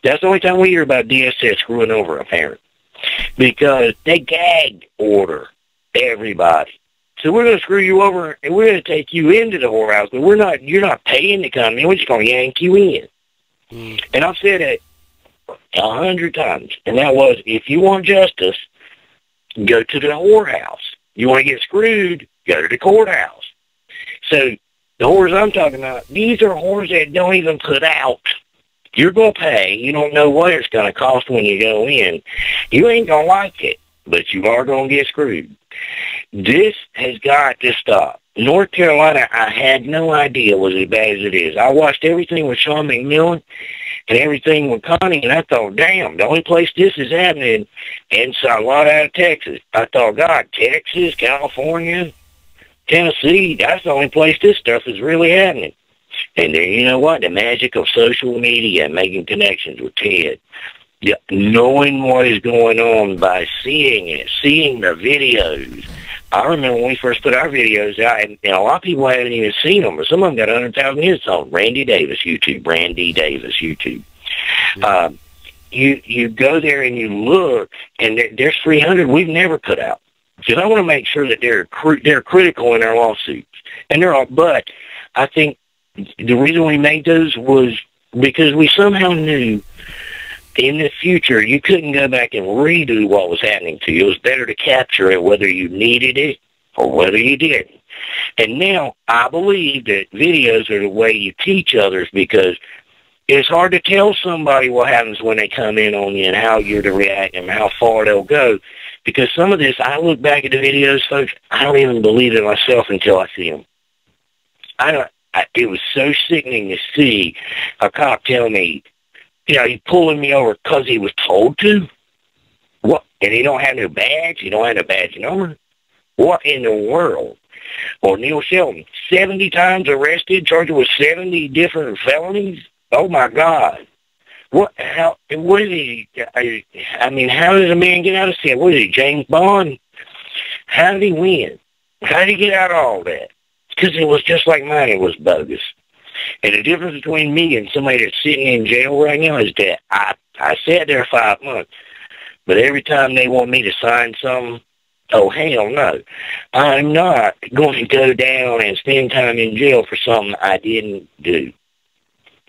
That's the only time we hear about DSS screwing over a parent. Because they gag order everybody. So we're going to screw you over, and we're going to take you into the whorehouse, but you're not paying to come in. We're just going to yank you in. And I've said it 100 times, and that was, if you want justice, go to the whorehouse. You want to get screwed, go to the courthouse. So the whores I'm talking about, these are whores that don't even put out. You're going to pay. You don't know what it's going to cost when you go in. You ain't going to like it, but you are going to get screwed. This has got to stop. North Carolina, I had no idea was as bad as it is. I watched everything with Sean McMillan and everything with Connie, and I thought, damn, the only place this is happening, and a lot out of Texas. I thought, God, Texas, California, Tennessee, that's the only place this stuff is really happening. And then, you know what? The magic of social media and making connections with Ted. Knowing what is going on by seeing it, seeing the videos. I remember when we first put our videos out, and a lot of people haven't even seen them, but some of them got 100,000 hits on Randy Davis YouTube. Yeah. You go there and you look, and there's 300 we've never put out. Because I want to make sure that they're critical in their lawsuits. And they're all, but I think the reason we made those was because we somehow knew in the future you couldn't go back and redo what was happening to you. It was better to capture it whether you needed it or whether you didn't. And now I believe that videos are the way you teach others, because it's hard to tell somebody what happens when they come in on you and how you're to react and how far they'll go. Because some of this, I look back at the videos, folks, I don't even believe it myself until I see them. It was so sickening to see a cop tell me, he's pulling me over because he was told to. What? And he don't have no badge? He don't have no badge number? What in the world? Or Neil Shelton, 70 times arrested, charged with 70 different felonies? Oh, my God. What is he? I mean, how does a man get out of sin? What is he, James Bond? How did he win? How did he get out of all that? Because it was just like mine. It was bogus. And the difference between me and somebody that's sitting in jail right now is that I sat there 5 months, but every time they want me to sign something, oh, hell no. I'm not going to go down and spend time in jail for something I didn't do.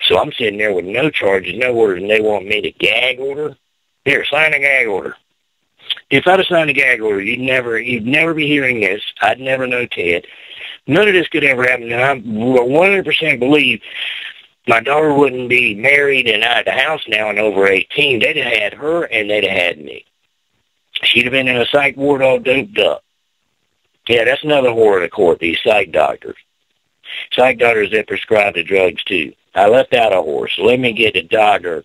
So I'm sitting there with no charges, no orders, and they want me to gag order. Here, sign a gag order. If I'd have signed a gag order, you'd never be hearing this. I'd never know Ted. None of this could ever happen. And I 100% believe my daughter wouldn't be married and out of the house now and over 18. They'd have had her and they'd have had me. She'd have been in a psych ward all doped up. Yeah, that's another horror of the court, these psych doctors. Psych doctors that prescribe the drugs, too. I left out a horse. So let me get the doctor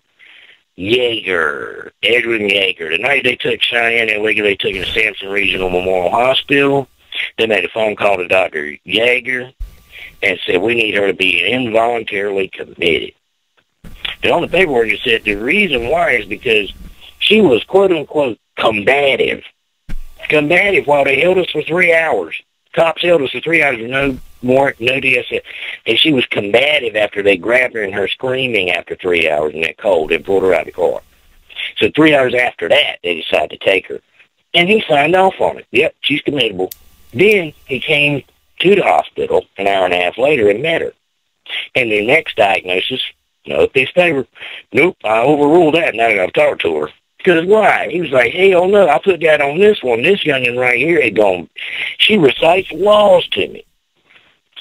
Yeager. Edwin Yeager. The night they took Cheyenne illegally, they took her to Sampson Regional Memorial Hospital. They made a phone call to Dr. Yeager and said, we need her to be involuntarily committed. And on the paperwork it said the reason why is because she was quote-unquote combative. Combative while they held us for 3 hours. Cops held us for 3 hours with no warrant, no DSS. And she was combative after they grabbed her and her screaming after 3 hours in that cold and pulled her out of the car. So 3 hours after that, they decided to take her. And he signed off on it. Yep, she's committable. Then he came to the hospital an hour and a half later and met her. And the next diagnosis, no, this favor. Nope, I overruled that now that I've talked to her. Because why? He was like, hell no, I put that on this one. This youngin' right here had gone. She recites laws to me.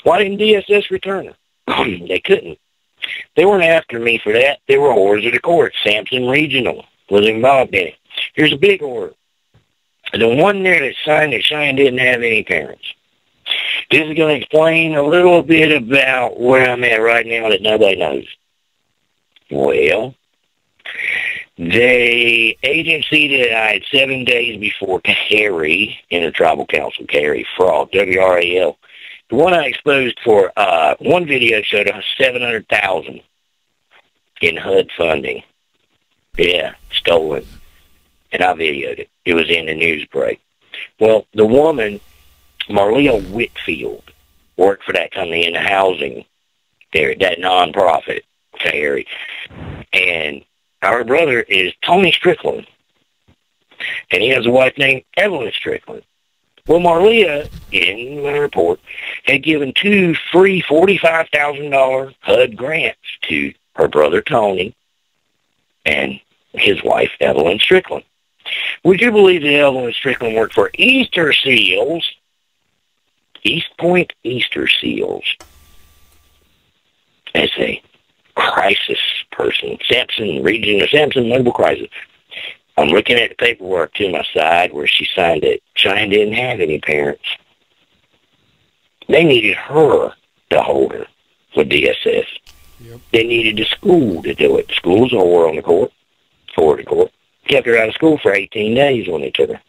Why didn't DSS return her? They couldn't. They weren't after me for that. They were orders of the court. Sampson Regional was involved in it. Here's a big order. The one there that signed that Cheyenne didn't have any parents. This is going to explain a little bit about where I'm at right now that nobody knows. Well, the agency that I had 7 days before Cary, Intertribal Council, Cary fraud, WRAL, the one I exposed for one video showed $700,000 in HUD funding. Yeah, stolen. And I videoed it. It was in the news break. Well, the woman, Marlia Whitfield, worked for that company in the housing there, that nonprofit, Cary. And our brother is Tony Strickland. And he has a wife named Evelyn Strickland. Well, Marlia, in my report, had given 2 free $45,000 HUD grants to her brother Tony and his wife Evelyn Strickland. Would you believe that Evelyn Strickland worked for Easter Seals? East Point Easter Seals. As a crisis person. Sampson Region, Sampson Mobile Crisis. I'm looking at the paperwork to my side where she signed it. Cheyenne didn't have any parents. They needed her to hold her with DSS. Yep. They needed the school to do it. The school's over on the court. For the court. Kept her out of school for 18 days when they took her.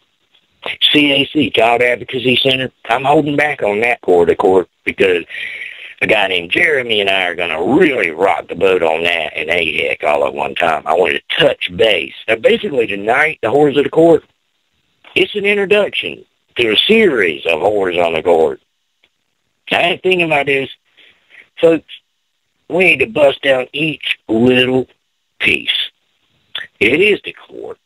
CAC, Child Advocacy Center, I'm holding back on that court because a guy named Jeremy and I are going to really rock the boat on that and AHEC all at one time. I wanted to touch base. Now, basically, tonight, the Horrors of the Court, it's an introduction to a series of Horrors on the Court. I ain't thinking about this. Folks, we need to bust down each little piece. It is the court,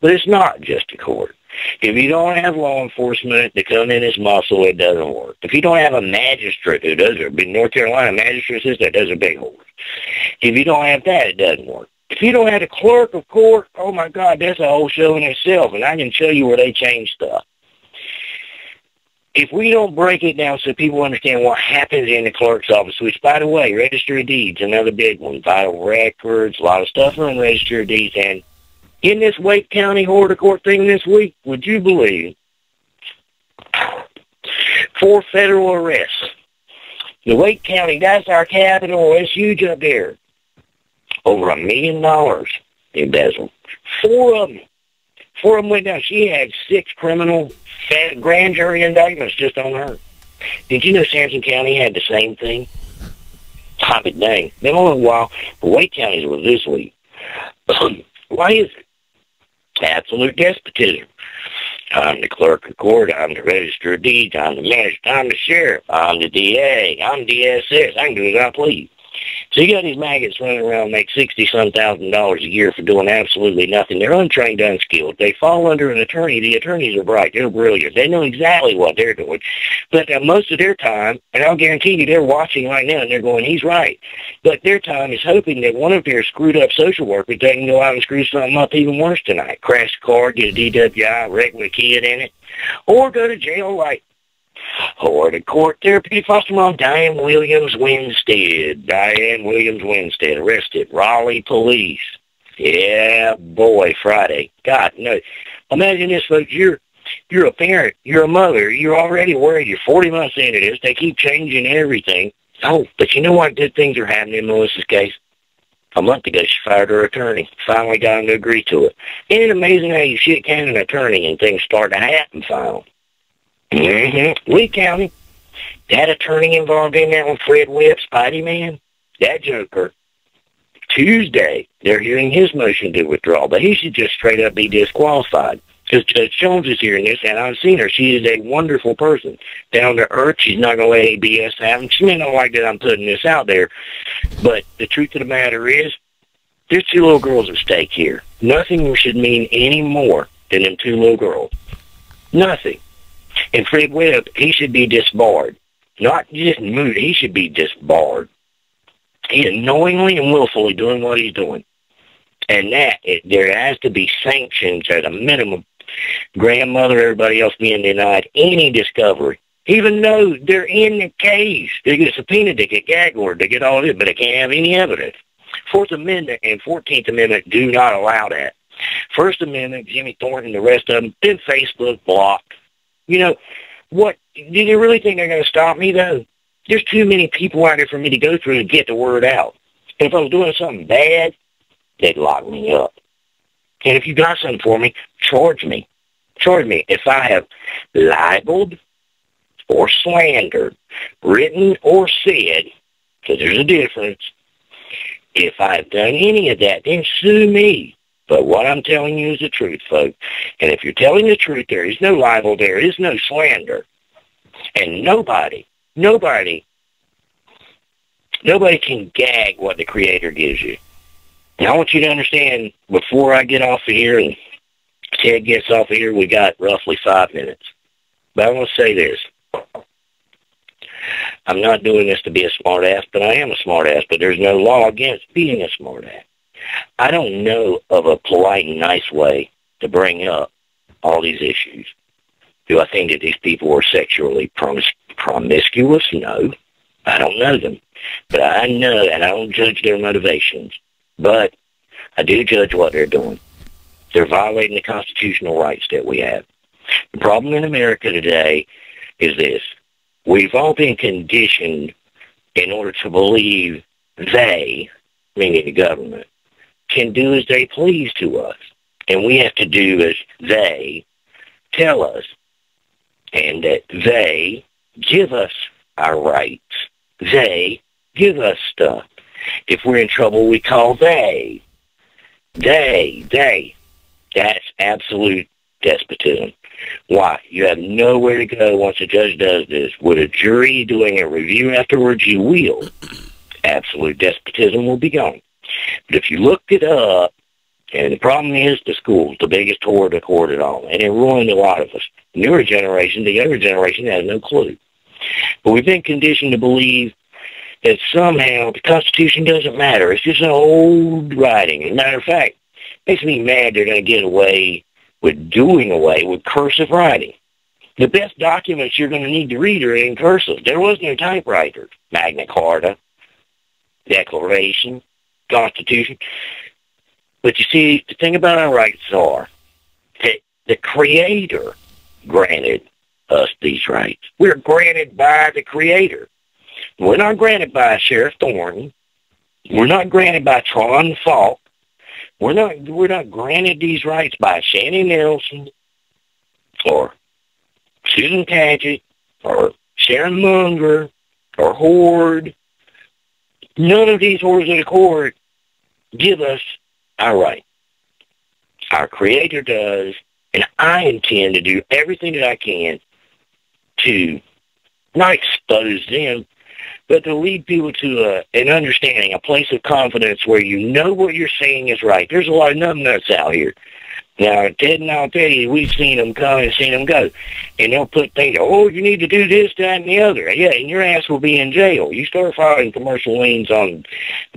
but it's not just the court. If you don't have law enforcement to come in as muscle, it doesn't work. If you don't have a magistrate who does it, in North Carolina, magistrate says that does a big horse. If you don't have that, it doesn't work. If you don't have a clerk of court, oh my God, that's a whole show in itself, and I can show you where they change stuff. If we don't break it down so people understand what happens in the clerk's office, which, by the way, Register of Deeds, another big one, vital records, a lot of stuff are in Register of Deeds, and in this Wake County Horror Court thing this week, would you believe, 4 federal arrests. The Wake County, that's our capital, it's huge up there. Over $1 million embezzled. 4 of them. 4 of them went down. She had 6 criminal grand jury indictments just on her. Did you know Sampson County had the same thing? Top it dang. Been a little while, but Wake County's was this week. Why is it? Absolute despotism. I'm the clerk of court. I'm the register of deeds. I'm the magistrate. I'm the sheriff. I'm the DA. I'm DSS. I can do as I please. So you got these maggots running around make $60-some thousand a year for doing absolutely nothing. They're untrained, unskilled. They fall under an attorney. The attorneys are bright. They're brilliant. They know exactly what they're doing. But most of their time, and I'll guarantee you they're watching right now and they're going, he's right. But their time is hoping that one of their screwed up social workers, they can go out and screw something up even worse tonight. Crash a car, get a DWI, wreck with a kid in it, or go to jail like or the court therapy foster mom Diane Williams Winstead. Diane Williams Winstead arrested. Raleigh police. Yeah, boy, Friday. God, no. Imagine this, folks. You're a parent. You're a mother. You're already worried. You're 40 months into this. They keep changing everything. Oh, but you know what good things are happening in Melissa's case? A month ago, she fired her attorney. Finally got him to agree to it. Isn't it amazing how you shit can an attorney and things start to happen finally? Lee County, that attorney involved in that one, Fred Webb, Spidey Man, that joker, Tuesday, they're hearing his motion to withdraw, but he should just straight up be disqualified. Because Judge Jones is hearing this, and I've seen her. She is a wonderful person. Down to earth, she's not going to let any BS happen. She may not like that I'm putting this out there, but the truth of the matter is, there's 2 little girls at stake here. Nothing should mean any more than them 2 little girls. Nothing. And Fred Webb, he should be disbarred. Not just moved, he should be disbarred. He is knowingly and willfully doing what he's doing. And there has to be sanctions at a minimum. Grandmother, everybody else being denied any discovery. Even though they're in the case, they get subpoenaed, they get gag ordered, they get all this, but they can't have any evidence. 4th Amendment and 14th Amendment do not allow that. First Amendment, Jimmy Thornton, the rest of them, been Facebook blocked. You know, what, do they really think they're going to stop me, though? There's too many people out there for me to go through to get the word out. And if I was doing something bad, they'd lock me up. And if you got something for me, charge me. Charge me. If I have libeled or slandered, written or said, because there's a difference, if I've done any of that, then sue me. But what I'm telling you is the truth, folks. And if you're telling the truth, there is no libel, there is no slander. And nobody can gag what the Creator gives you. Now, I want you to understand, before I get off of here and Ted gets off of here, we got roughly 5 minutes. But I want to say this. I'm not doing this to be a smart ass, but I am a smart ass, but there's no law against being a smart ass. I don't know of a polite and nice way to bring up all these issues. Do I think that these people are sexually promiscuous? No. I don't know them. But I know, and I don't judge their motivations. But I do judge what they're doing. They're violating the constitutional rights that we have. The problem in America today is this. We've all been conditioned in order to believe they, meaning the government, can do as they please to us. And we have to do as they tell us. And that they give us our rights. They give us stuff. If we're in trouble, we call they. They. That's absolute despotism. Why? You have nowhere to go once a judge does this. With a jury doing a review afterwards, you will. Absolute despotism will be gone. But if you looked it up, and the problem is the school's the biggest whore to court it all, and it ruined a lot of us. The newer generation, the younger generation has no clue. But we've been conditioned to believe that somehow the Constitution doesn't matter. It's just an old writing. As a matter of fact, it makes me mad they're going to get away with doing away with cursive writing. The best documents you're going to need to read are in cursive. There was no typewriter. Magna Carta, Declaration, Constitution. But you see, the thing about our rights are that the Creator granted us these rights. We're granted by the Creator. We're not granted by Sheriff Thornton. We're not granted by Tron Falk. We're not granted these rights by Shannon Nelson or Susan Paget or Sharon Munger or Horde. None of these whores of the court give us our right. Our Creator does, and I intend to do everything that I can to not expose them, but to lead people to an understanding, a place of confidence where you know what you're saying is right. There's a lot of numbnuts out here. Now, Ted and I'll tell you, we've seen them come and seen them go. And they'll put things, oh, you need to do this, that, and the other. Yeah, and your ass will be in jail. You start filing commercial liens on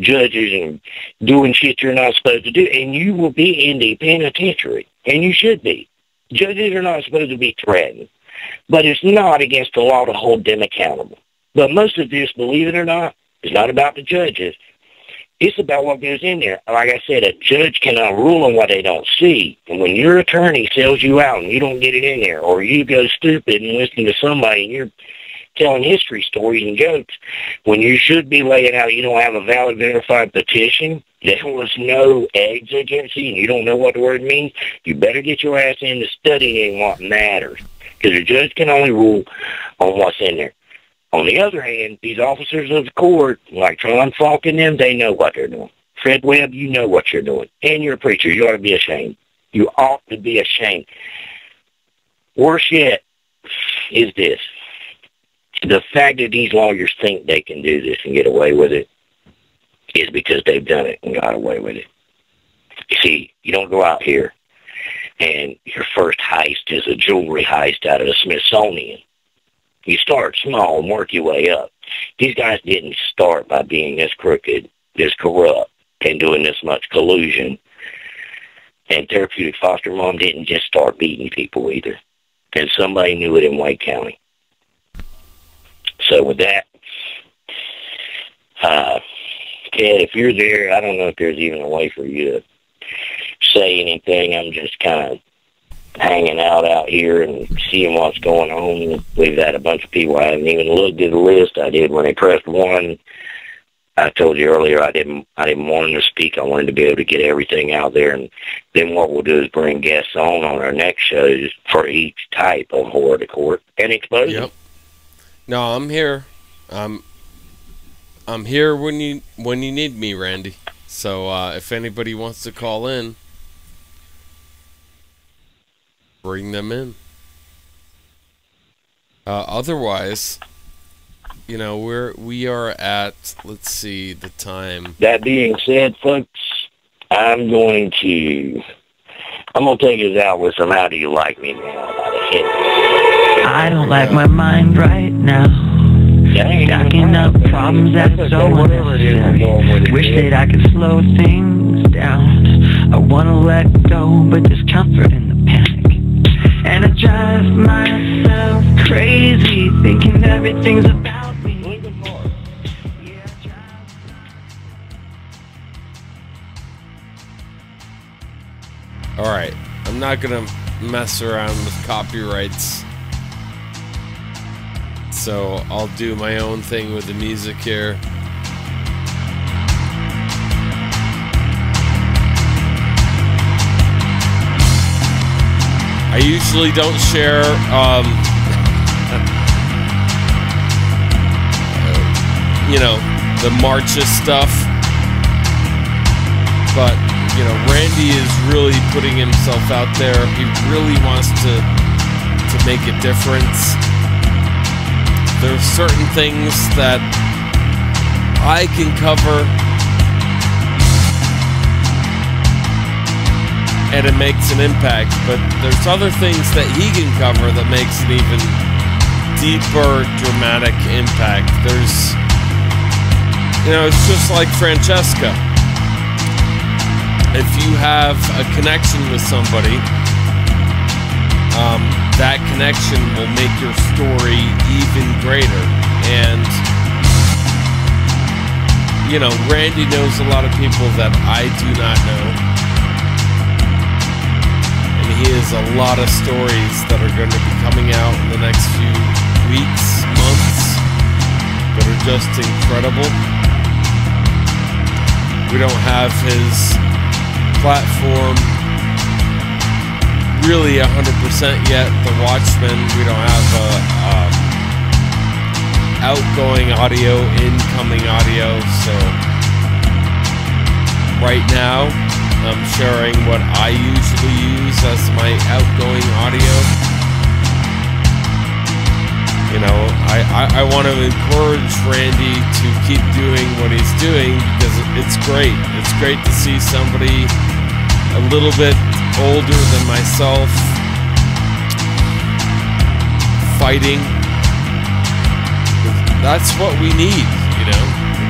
judges and doing shit you're not supposed to do, and you will be in the penitentiary. And you should be. Judges are not supposed to be threatened. But it's not against the law to hold them accountable. But most of this, believe it or not, is not about the judges. It's about what goes in there. Like I said, a judge cannot rule on what they don't see. And when your attorney sells you out and you don't get it in there, or you go stupid and listen to somebody and you're telling history stories and jokes when you should be laying out you don't have a valid verified petition. There was no eggs agency and you don't know what the word means. You better get your ass into studying what matters, because the judge can only rule on what's in there. On the other hand, these officers of the court, like Tron Falk and them, they know what they're doing. Fred Webb, you know what you're doing. And you're a preacher. You ought to be ashamed. You ought to be ashamed. Worse yet is this. The fact that these lawyers think they can do this and get away with it is because they've done it and got away with it. You see, you don't go out here and your first heist is a jewelry heist out of the Smithsonian. You start small and work your way up. These guys didn't start by being this crooked, this corrupt, and doing this much collusion. And Therapeutic Foster Mom didn't just start beating people either. And somebody knew it in Wake County. So with that, Ted, if you're there, I don't know if there's even a way for you to say anything. I'm just kind of hanging out here and seeing what's going on. We've had a bunch of people. I haven't even looked at the list. I did when they pressed 1. I told you earlier I didn't want them to speak. I wanted to be able to get everything out there, and then what we'll do is bring guests on our next shows for each type of horror to court and expose them. Yep. No, I'm here. I'm here when you need me, Randy. So if anybody wants to call in, bring them in. Otherwise, you know, we are at, let's see the time. That being said, folks, I'm going to take us out with some How Do You Like Me Now by the Hit. I don't like my mind right now. Stacking up problems that's so unnecessary. Wish that I could slow things down. I wanna let go, but there's comfort in the panic. And I drive myself crazy, thinking everything's about me. Alright, I'm not gonna mess around with copyrights, so I'll do my own thing with the music here. I usually don't share you know, the marches stuff, but you know, Randy is really putting himself out there. He really wants to make a difference. There's certain things that I can cover, and it makes an impact, but there's other things that he can cover that makes an even deeper, dramatic impact. There's, you know, it's just like Francesca. If you have a connection with somebody, that connection will make your story even greater. And, you know, Randy knows a lot of people that I do not know. And he has a lot of stories that are going to be coming out in the next few weeks, months, that are just incredible. We don't have his platform really 100% yet. The Watchmen, we don't have outgoing audio, incoming audio, so right now I'm sharing what I usually use as my outgoing audio. You know, I want to encourage Randy to keep doing what he's doing, because it's great. It's great to see somebody a little bit older than myself fighting. That's what we need, you know.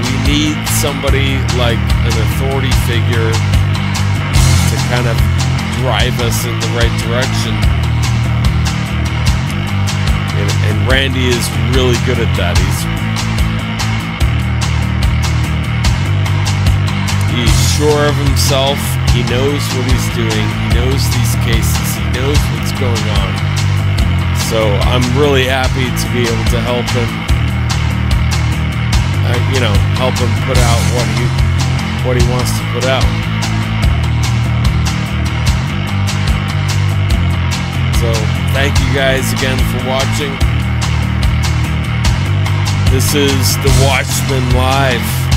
We need somebody like an authority figure to kind of drive us in the right direction. And Randy is really good at that. He's sure of himself. He knows what he's doing. He knows these cases. He knows what's going on. So I'm really happy to be able to help him, help him put out what he wants to put out. So thank you guys again for watching. This is The Watchman Live.